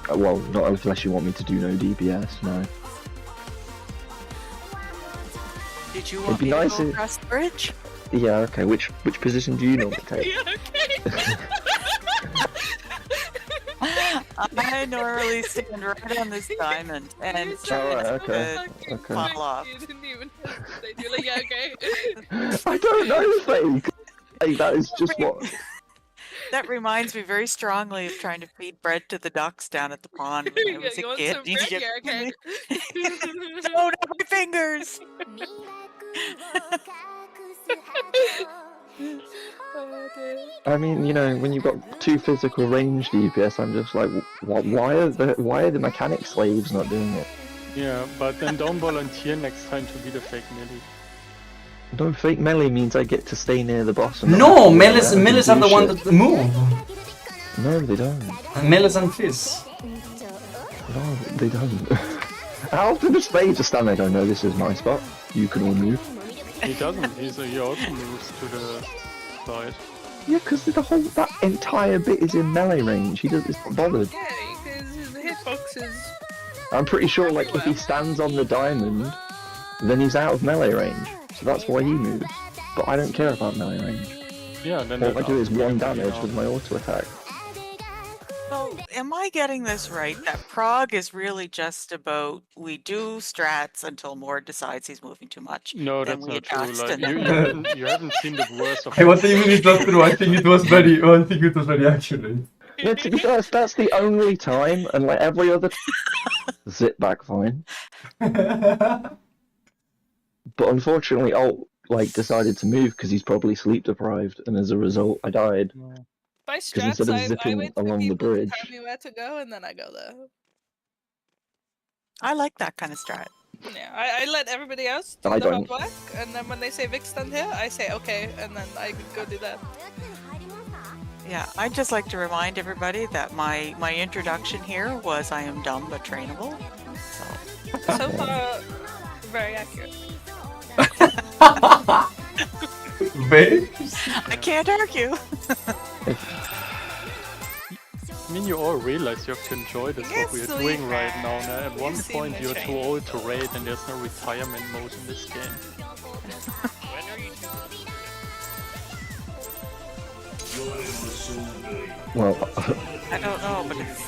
Well, not unless you want me to do no DPS. No. Did you It'd want be me to nice go if- across the bridge? Yeah. Okay. Which position do you normally take? Yeah, okay. I normally stand right on this diamond and try right, okay. to Okay. fall off. You didn't even hesitate. You're like, yeah, okay. I don't know, Faye. Hey, that is just what. That reminds me very strongly of trying to feed bread to the ducks down at the pond when I Yeah, was you a want kid. some bread? Yeah, okay. Oh, no, my fingers! I mean, you know, when you've got 2 physical range DPS, I'm just like, why are the mechanic slaves not doing it? Yeah, but then don't volunteer next time to be the fake melee. No, fake melee means I get to stay near the boss. And not No, have to run melees around and are the do one shit. that move. No, they don't. Melees and Fizz. No, they don't. How often does Faye just stand there going, no, this is my spot, you can all move? He doesn't. He also moves to the side. Yeah, because that entire bit is in melee range, he's not bothered. Yeah, because his hitbox is. I'm pretty sure, like, if he stands on the diamond, then he's out of melee range. So that's why he moves. But I don't care about melee range. Yeah, then All I do is 1 damage with my auto attack. So, am I getting this right? That Prague is really just about we do strats until Mord decides he's moving too much. No, then that's we not true. adjust Like, and you, then- you haven't seen the worst of Hey, what even is not true? I think it was very accurate. Yeah, to be honest, that's the only time, and like every other zip back fine. But unfortunately, Alt like decided to move because he's probably sleep deprived, and as a result, I died. By Because strats, instead of I zipping wait for along the people bridge, to tell me where to go, and then I go there. I like that kind of strat. Yeah, I let everybody else do I the don't. hard work, and then when they say Vic stand here, I say okay, and then I go do that. Yeah, I'd just like to remind everybody that my introduction here was I am dumb but trainable. So far, very accurate. Very? I can't argue. I mean, you all realize you have to enjoy this, what we Yes, are we doing right have. now. Now, at one We've seen point, the you're too change. old to raid, and there's no retirement mode in this game. When are you well, I don't know, but it's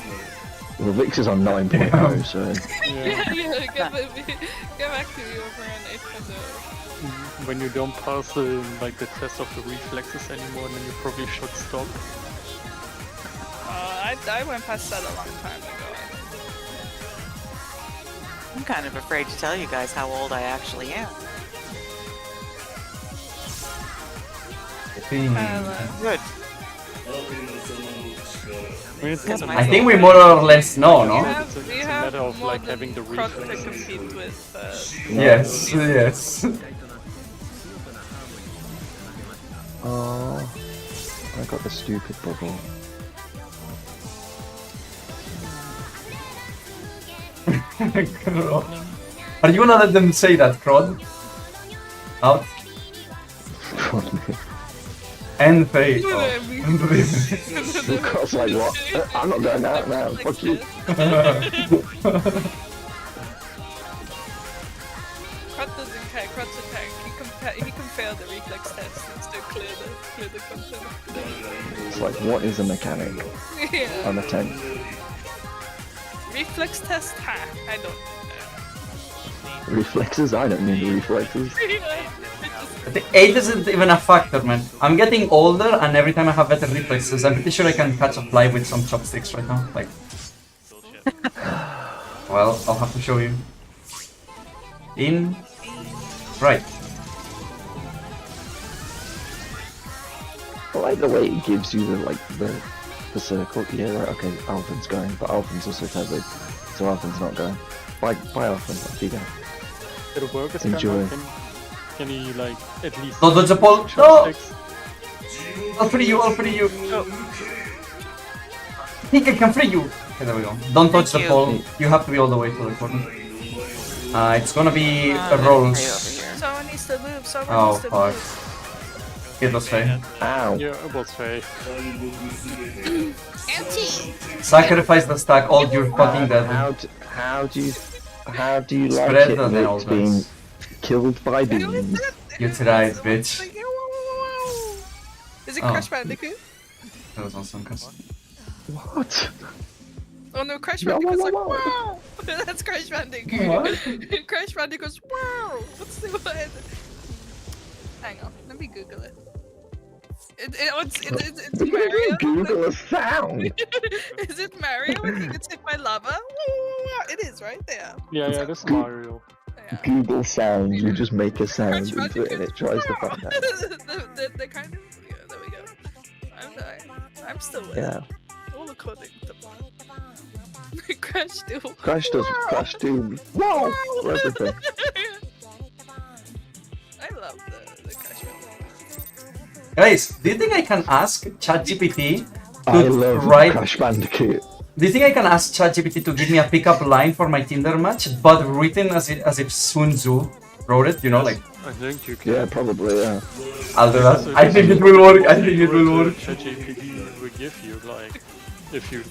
well, Vix is on 9.0, so Yeah, yeah, get back to me over on 8.0. When you don't pass like the test of the reflexes anymore, then you probably should stop. I went past that a long time ago. I'm kind of afraid to tell you guys how old I actually am. Good. I mean, it's Yes, not a my- I think we more or less know, You no? have, It's a you have matter of, more like, than having the Krog to reflexes. compete with. Yes, yes. oh, I got the stupid bubble. Are you gonna let them say that, Crod? Out. And Faye. I was like, what? I'm not going out now. Fuck you. Krog doesn't care. Krog's a tank. He can fail the reflex test and still clear the content. It's like, what is a mechanic? Yeah. I'm a tank. Reflex test? Ha! I don't. Reflexes? I don't need reflexes. The age isn't even a factor, man. I'm getting older, and every time I have better reflexes, I'm pretty sure I can catch a fly with some chopsticks right now. Like, Bullshit. well, I'll have to show you. In, right. I like the way it gives you the circle. Yeah, right. Okay, Alvin's going, but Alvin's also tethered, so Alvin's not going. Bye, Alvin. Off you go. It'll work as Enjoy. Can he like at least? Don't dodge the ball. No! chopsticks? I'll free you, I'll free you. I think I can free you. Okay, there we go. Don't touch the you. ball. You have to be all the way to the corner. It's gonna be a rolls. Someone needs to move. Someone Oh, needs to fuck. move. It was fair. Ow. Yeah, it was fair. Sacrifice the stack, all you're fucking dead. How do you like Spread it the when nails, it's being guys. killed by bees? You tried, bitch. Is it Oh. Crash Bandicoot? That was awesome, cuz. What? Oh no, Crash Yeah, Bandicoot's like, wow. wow! That's Crash Bandicoot. What? Crash Bandicoot's, wow! What's the word? Hang on, let me Google it. It's Mario. Google a sound. Is it Mario when he gets hit by lava? It is, right? Yeah. Yeah, this is Mario. Yeah. Google sound. You just make a sound Crash into it and it tries to find out. the kind of. Yeah, there we go. I'm still with Yeah. it. All according to Crash Duel. Crash does Crash Doom. Whoa! For everything. I love the Crash Bandicoot. Guys, do you think I can ask ChatGPT I to love write? Crash Bandicoot. Do you think I can ask ChatGPT to give me a pickup line for my Tinder match, but written as if Sun Tzu wrote it? You know, like I think you can. Yeah, probably. Yeah. I'll do that. I think it will work. I think it will work. ChatGPT will give you like, if you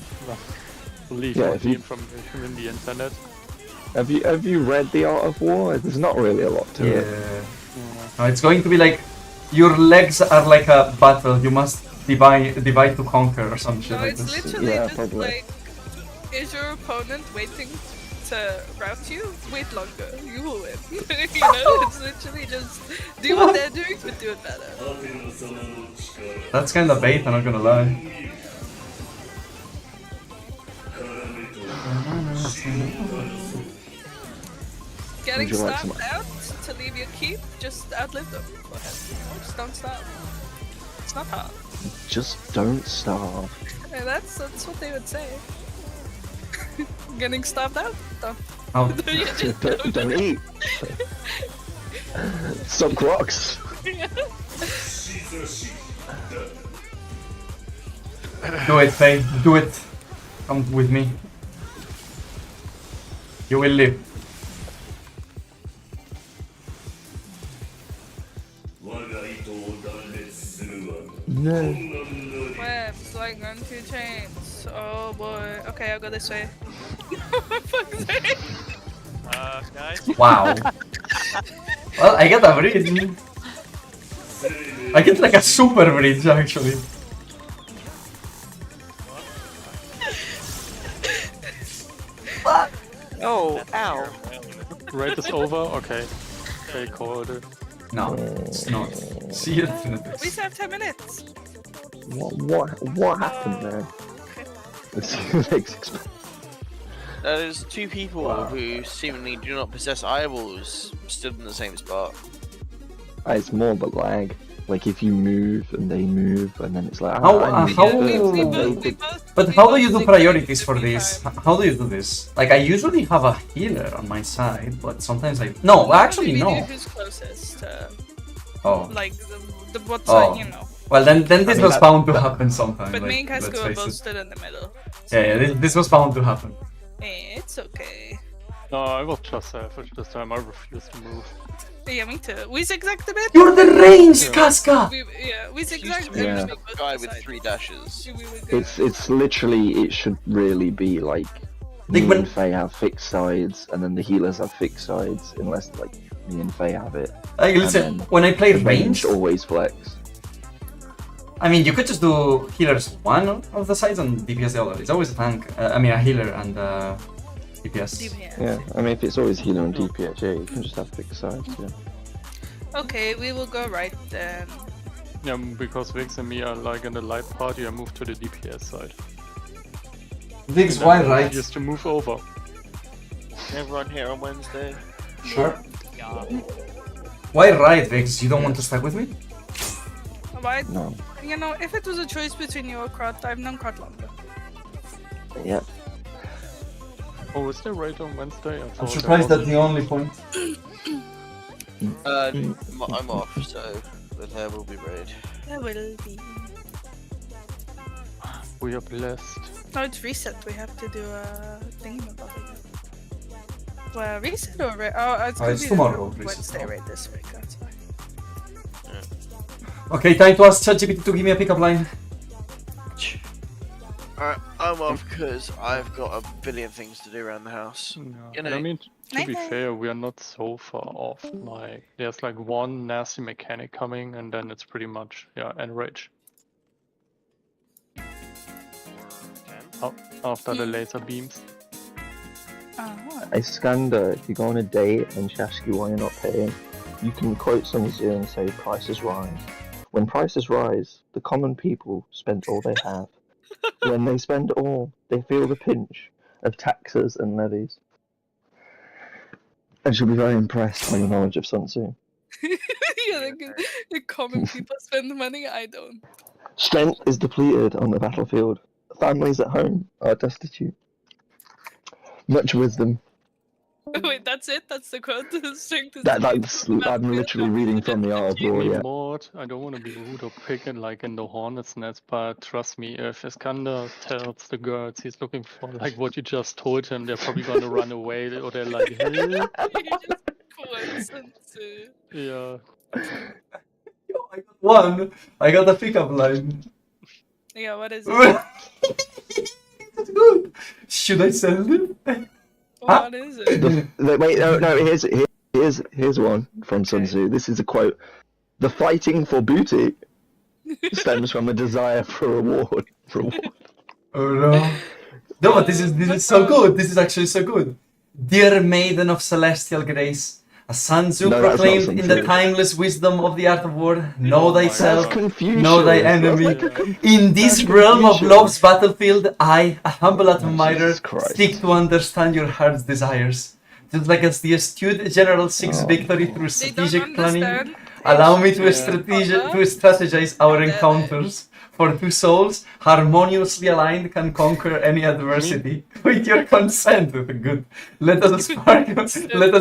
believe Yeah, what if the you- information in the internet. Have you read The Art of War? There's not really a lot to Yeah. it. No, it's going to be like your legs are like a battle. You must divide to conquer or some shit No, like it's this. literally Yeah, just probably. like, is your opponent waiting to rout you? Wait longer, you will win. You know, it's literally just do what they're doing, but do it better. That's kind of bait. I'm not gonna lie. Getting Would you like stabbed out to leave your keep, just outlive them. Go ahead. Just don't stop. It's not hard. Just don't starve. Yeah, that's what they would say. Getting stabbed out? Don't. How? You just Don't eat. Some clocks. Do it, Faye. Do it. Come with me. You will live. No. Webs like on 2 chains. Oh boy. Okay, I'll go this way. For fuck's sake. Guys, Wow. Well, I get a bridge. I get like a super bridge actually. Oh, ow. Raid is over? Okay. They called it. No, it's not. See you definitely. We still have 10 minutes. What happened there? Let's see who makes explode. There's 2 people who seemingly do not possess eyeballs stood in the same spot. It's more the lag. Like if you move and they move and then it's like How- I need how- to- But how do you do priorities for this? How do you do this? Like I usually have a healer on my side, but sometimes I no, actually no. Who's closest to, Oh, like, the what's Oh. you know. well then this mean, was that- bound to happen sometime. But like, me and let's Casco are face both it. stood in the middle. Yeah, this was bound to happen. It's okay. No, I was just selfish this time. I refused to move. Yeah, me too. We zigzagged a bit. You're the range, Yeah. Casca. We zigzagged. She's Yeah. the guy with 3 dashes. It's literally it should really be like Like me when- and Faye have fixed sides and then the healers have fixed sides unless like me and Faye have it. Like, listen, And then when I play The ranged, always flex. I mean, you could just do healers one of the sides and DPS the other. It's always a tank. I mean, a healer and DPS. Yeah, I mean, if it's always healer and DPS, yeah, you can just have big sides, yeah. Okay, we will go right then. Yeah, because Vix and me are like in the light party, I moved to the DPS side. Vix, And why then right? Just to move over. Everyone here on Wednesday. Sure. Yeah. Why right, Vix? You don't want to stack with me? Why? No. You know, if it was a choice between you or Krot, I've known Krot longer. Yep. Oh, is there raid on Wednesday? I I'm thought surprised there that's the only point. I'm off, so there will be raid. There will be. we are blessed. No, it's reset. We have to do a thing about it. Well, reset or raid? Oh, it's gonna It's be tomorrow, the reset. Wednesday raid this week. That's fine. Okay, time to ask ChatGPT to give me a pickup line. Alright, I'm off because I've got a billion things to do around the house. Yeah. You And I know- mean, to be Night-night. fair, we are not so far off. Like, there's like one nasty mechanic coming, and then it's pretty much, yeah, enrage. After the laser beams. Iskander, if you go on a date and she asks you why you're not paying, you can quote Sun Tzu and say prices rise. When prices rise, the common people spend all they have. When they spend all, they feel the pinch of taxes and levies. And she'll be very impressed by your knowledge of Sun Tzu. Yeah, the common people spend the money. I don't. Strength is depleted on the battlefield. Families at home are destitute. Much wisdom. Wait, that's it? That's the quote? Strength is That's I'm literally reading from the Art of War, Me yeah. mod, I don't want to be rude or pick it like in the hornet's nest, but trust me, if Iskander tells the girls he's looking for like what you just told him, they're probably gonna run away, or they're like, hey? You just quote Sun Tzu. Yeah. Yo, I got one. I got a pickup line. Yeah, what is it? That's good. Should I sell it? What is it? Wait, no, here's one from Sun Tzu. This is a quote. The fighting for booty stems from a desire for reward. Oh no. No, but this is so good. This is actually so good. Dear maiden of celestial grace, as Sun Tzu No, that's not proclaimed Sun in the Tzu. timeless wisdom of the art of war, know Oh my thyself, God. Confucius. know thy That's enemy. like a In this That's realm of Confucius. love's battlefield, I, a humble admirer, Jesus Christ. seek to understand your heart's desires. Just like as the astute General seeks Oh. victory through They don't strategic planning, understand. allow me to, Yeah. to strategize our encounters. For two souls, harmoniously aligned, can conquer any adversity. With your consent, good. Let us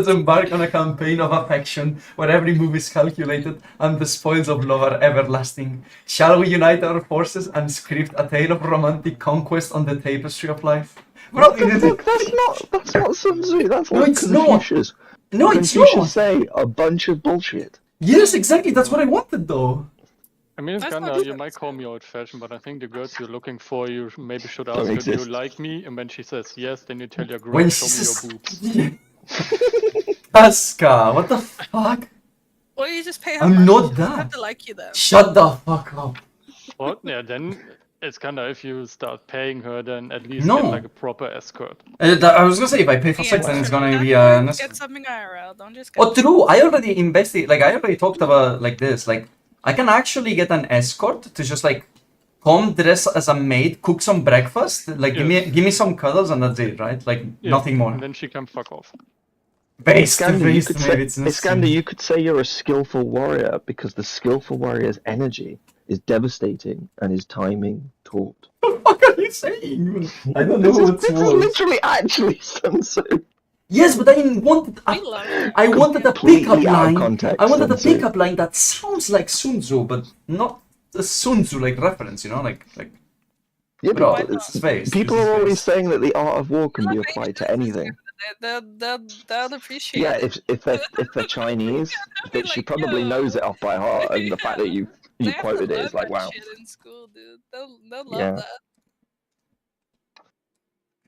embark on a campaign of affection, where every move is calculated and the spoils of love are everlasting. Shall we unite our forces and script a tale of romantic conquest on the tapestry of life? Bro, That's not Sun Tzu. That's No, like it's not. Confucius. no, it's Confucius not. say a bunch of bullshit. Yes, exactly. That's what I wanted, though. I mean, That's not Iskander, you sense. might call me old-fashioned, but I think the girls you're looking for, you maybe should Don't ask her, do you exist. like me? And when she says yes, then you tell your girl, When show she me says, your boobs. Pasca, what the fuck? Or you just pay her I'm money. not She doesn't that. have to like you then. Shut the fuck up. What? Yeah, then it's kind of if you start paying her, then at least No. get like a proper escort. I was gonna say, if I pay for Yeah, sex, then it's true. gonna That be means get something IRL. Don't just get. Oh, true. I already invested. Like, I already talked about like this. Like, I can actually get an escort to just like come dress as a maid, cook some breakfast, like Yes. give me some cuddles, and that's it, right? Like Yeah, nothing more. And then she can fuck off. Face to Iskander, you face, could maybe say, it's Iskander, you could say you're a skillful warrior because the skillful warrior's energy is devastating and his timing taut. What are you saying? I don't know what's This is worse. literally actually Sun Tzu. Yes, but I wanted. We love her. I wanted a Completely pickup out of line. context, I wanted a Sun Tzu. pickup line that sounds like Sun Tzu, but not a Sun Tzu like reference. You know, like Yeah, bro, but it's space. people this is are always space. saying that the art of war can be Love applied to Asians, anything. They'll appreciate Yeah, it. if they're Chinese, that she like, probably yo. knows it off by heart, and the fact that you They have to quoted it learn is like, that wow. shit in school, dude. They'll love Yeah. that.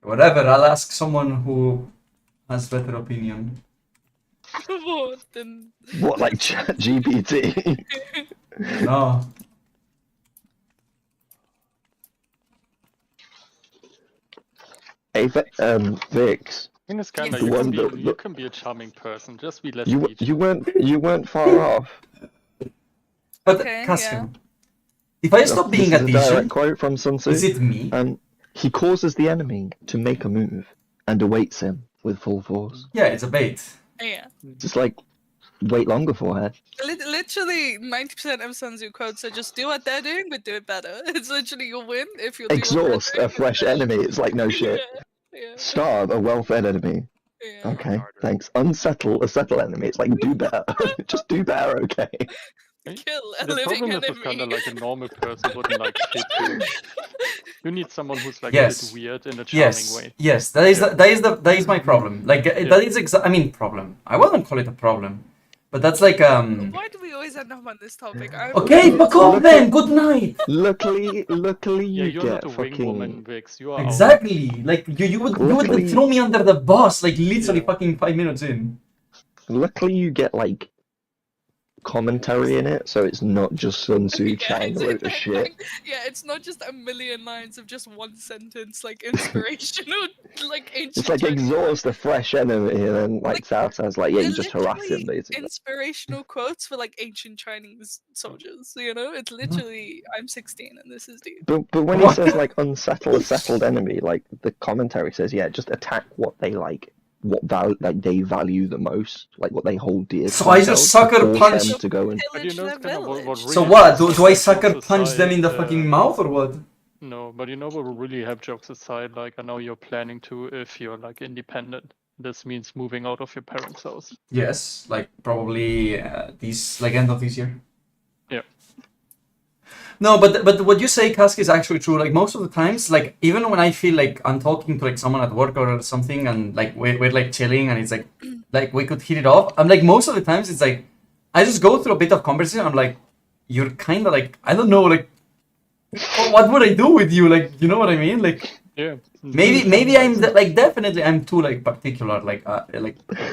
Whatever. I'll ask someone who has better opinion. What? Then What, like GPT? No. Hey, Vix, In this kind The you, one can that- be, you can be a charming person, just be less You needy. you weren't far off. But Okay, Cascan, if I stop being This a is a direct decent, quote from Sun Tzu. is it me? He causes the enemy to make a move and awaits him with full force. Yeah, it's a bait. Yeah. Just like wait longer for her. Literally, 90% of Sun Tzu quotes are just do what they're doing, but do it better. It's literally you'll win if you do what they're Exhaust doing, a fresh enemy. It's like no shit. Yeah. Starve a well-fed enemy. Yeah. Okay, thanks. Unsettle a settle enemy. It's like do better. Just do better. Okay. Kill a The living problem is enemy. it's kind of like a normal person wouldn't like shit too. You need someone who's like a Yes. bit weird in a charming way. Yes, that is my problem. Like that is I mean problem. I wouldn't call it a problem, but that's like Why do we always end up on this topic? Okay, fuck off then. Good night. Luckily Yeah, you you're get not a wing woman, fucking. Vix. You are Exactly. Like you would Luckily- throw me under the bus like literally Yeah. fucking 5 minutes in. Luckily you get like commentary in it, so it's not just Sun Tzu chatting a load of shit. Yeah, it's not just a million lines of just one sentence, like inspirational, like ancient. It's like Chinese- exhaust a fresh enemy, and then like South sounds like yeah, you just harass him literally basically. Inspirational quotes for like ancient Chinese soldiers. You know, it's literally I'm 16 and this is deep. But when he says like unsettle a settled enemy, like the commentary says, yeah, just attack what they like, like they value the most, like what they hold dear. to So I just themselves, sucker to force punch- them to go and. But you Pillage know their kind of what village. really So what? helps Do I jokes sucker punch them in the aside, fucking mouth or what? No, but you know what will really help jokes aside, like I know you're planning to if you're like independent. This means moving out of your parents' house. Yes, like probably this like end of this year. Yeah. No, but what you say, Kask, is actually true. Like most of the times, like even when I feel like I'm talking to like someone at work or something, and like we're like chilling, and it's like we could hit it off. I'm like most of the times it's like I just go through a bit of conversation. I'm like, you're kind of like I don't know, like what would I do with you? Like you know what I mean? Like Yeah. maybe I'm like definitely I'm too like particular. Like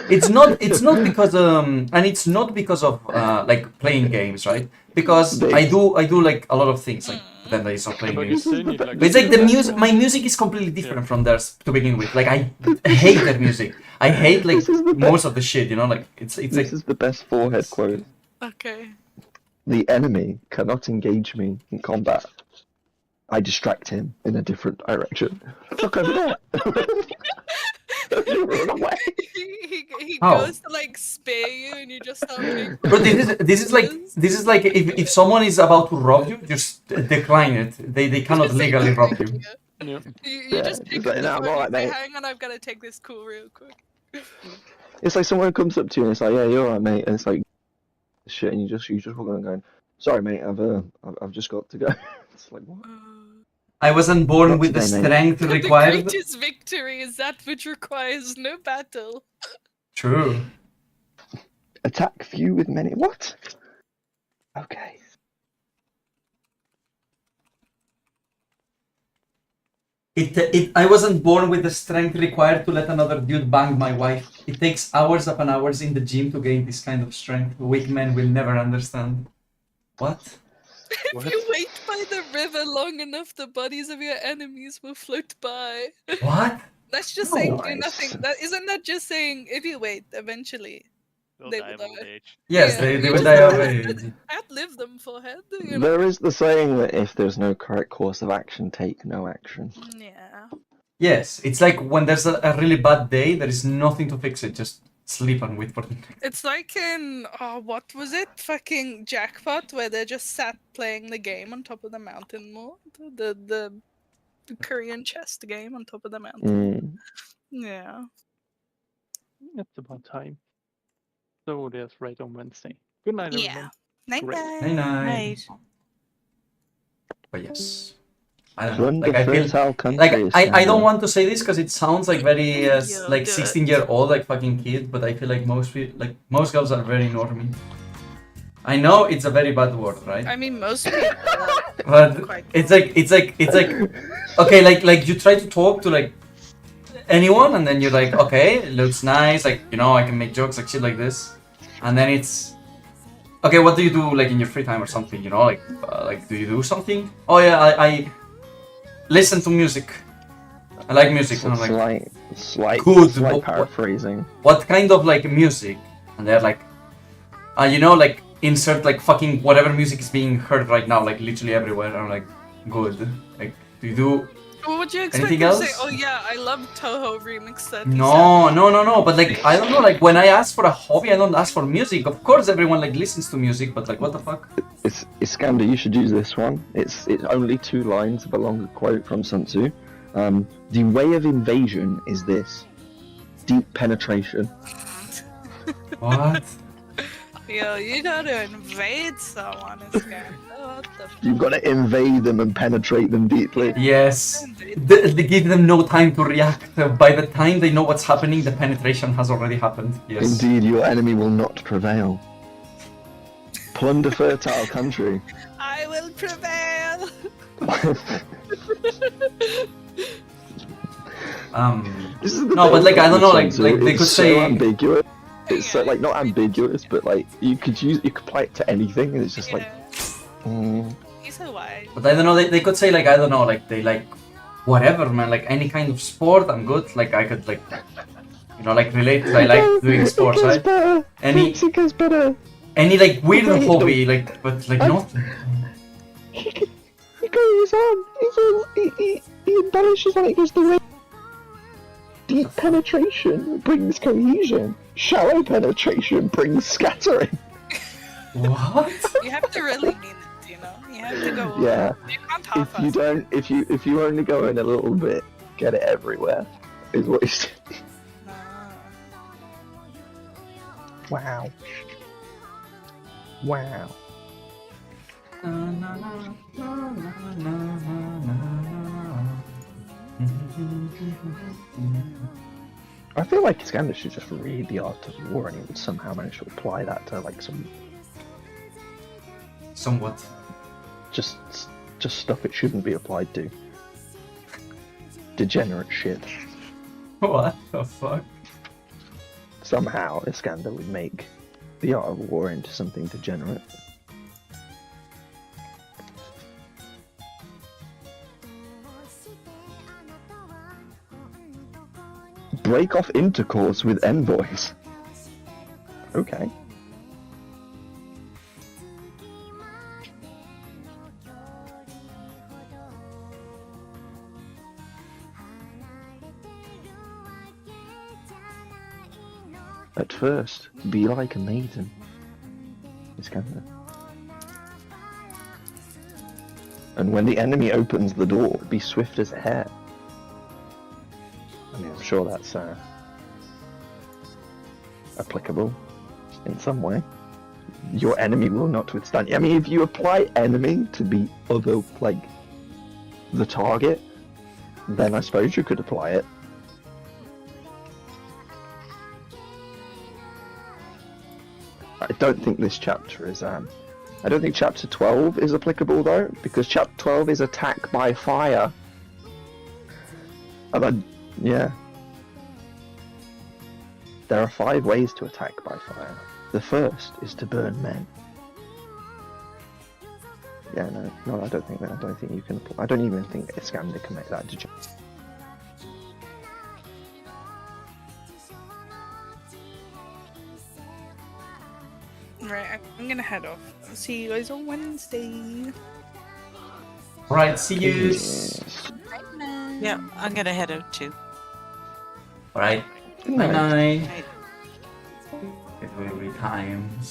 it's not because and it's not because of like playing games, right? Because I do like a lot of things like then I stop playing But you games. still need like. But it's like the music. My music is completely different from theirs to begin with. Like I hate their music. I hate like most of the shit. You know, like it's This like is the best forehead quote. Okay. The enemy cannot engage me in combat. I distract him in a different direction. Look over there. You run away. He How? goes to like spare you and you just start making But this is like if someone is about to rob you, just decline it. They cannot Just say legally no, rob thank you. Yeah. You Yeah, just pick it's up like, the "No, I'm phone alright, and say, mate." hang on, I've got to take this call real quick. It's like someone comes up to you and it's like, yeah, you're alright, mate. And it's like, shit, and you just walk on and going, sorry, mate, I've just got to go. It's like, what? I wasn't born Not with the today, mate. strength The required. greatest victory is that which requires no battle. True. Attack few with many. What? Okay. I wasn't born with the strength required to let another dude bang my wife. It takes hours upon hours in the gym to gain this kind of strength. Weak men will never understand. What? If you wait by the river long enough, the bodies of your enemies will float by. What? That's just saying do Nice. nothing. Isn't that just saying if you wait, eventually They'll they die will of old die. age. Yes, Yeah, they you will just die of have to age. outlive them, forehead. You know? There is the saying that if there's no correct course of action, take no action. Yeah. Yes, it's like when there's a really bad day, there is nothing to fix it. Just sleep and wait for the next. It's like in what was it? Fucking Jackpot, where they just sat playing the game on top of the mountain more. The Korean chess game on top of the mountain. Yeah. It's about time. So there's right on Wednesday. Good night, everyone. Yeah. Night Great. night. Night night. Right. But yes, I don't know. Run Like the I feel fertile country. like I don't want to say this because it sounds like very Yeah, like do 16-year-old like fucking kid, but I feel like most girls are very normie. I know it's a very bad word, right? I mean, most people. Are But quite it's like okay, like you try to talk to like anyone, and then you're like, okay, it looks nice, like you know, I can make jokes like shit like this, and then it's okay. What do you do like in your free time or something? You know, like do you do something? Oh yeah, I listen to music. I like music. And I'm like, Slight Good. paraphrasing. what kind of like music? And they're like, you know, like insert like fucking whatever music is being heard right now, like literally everywhere. And I'm like, good. Like, do you do What would you expect anything me to else? say? Oh yeah, I love Toho Remix 37. No. But like, I don't know. Like, when I ask for a hobby, I don't ask for music. Of course, everyone like listens to music, but like, what the fuck? Iskander, you should use this one. It's only 2 lines of a longer quote from Sun Tzu. The way of invasion is this: deep penetration. What? Yo, you gotta invade someone, Iskander. What the fuck? You've got to invade them and penetrate them deeply. Yes. They give them no time to react. By the time they know what's happening, the penetration has already happened. Yes. Indeed, your enemy will not prevail. Plunder fertile country. I will prevail. This is the No, thing but like I don't know, with like Sun Tzu, they it's could so say ambiguous. It's so, like not ambiguous, but like you could apply it to anything, and it's just like. He's so wise. But I don't know, they could say like I don't know, like they like whatever man, like any kind of sport I'm good, like I could like you know like relate to I like doing sports, right? Mexico's better. Any like weird Wait, hobby, like but like not He goes on. He embellishes on it. Goes the way. Deep penetration brings cohesion. Shallow penetration brings scattering. what? You have to really mean it, you know. You have to go. Yeah. You can't If half you don't, if you only go in a little bit, get it everywhere. Is what he's. Wow. Wow. I feel like Iskander should just read the Art of War and he would somehow manage to apply that to like somewhat just stuff it shouldn't be applied to. Degenerate shit. What the fuck? Somehow Iskander would make the Art of War into something degenerate. Break off intercourse with envoys. Okay. At first, be like a maiden. Iskander. And when the enemy opens the door, be swift as a hare. I mean, I'm sure that's applicable in some way. Your enemy will not withstand you. I mean, if you apply enemy to be other, like, the target, then I suppose you could apply it. I don't think this chapter is, I don't think chapter 12 is applicable though, because chapter 12 is attack by fire. And yeah. There are 5 ways to attack by fire. The first is to burn men. Yeah, no, I don't think that. I don't think you can. I don't even think Iskander can make that decision. Right, I'm gonna head off. I'll see you guys on Wednesday. Alright, see you. Yeah, I'm gonna head out too. Alright. Night night. It will be times.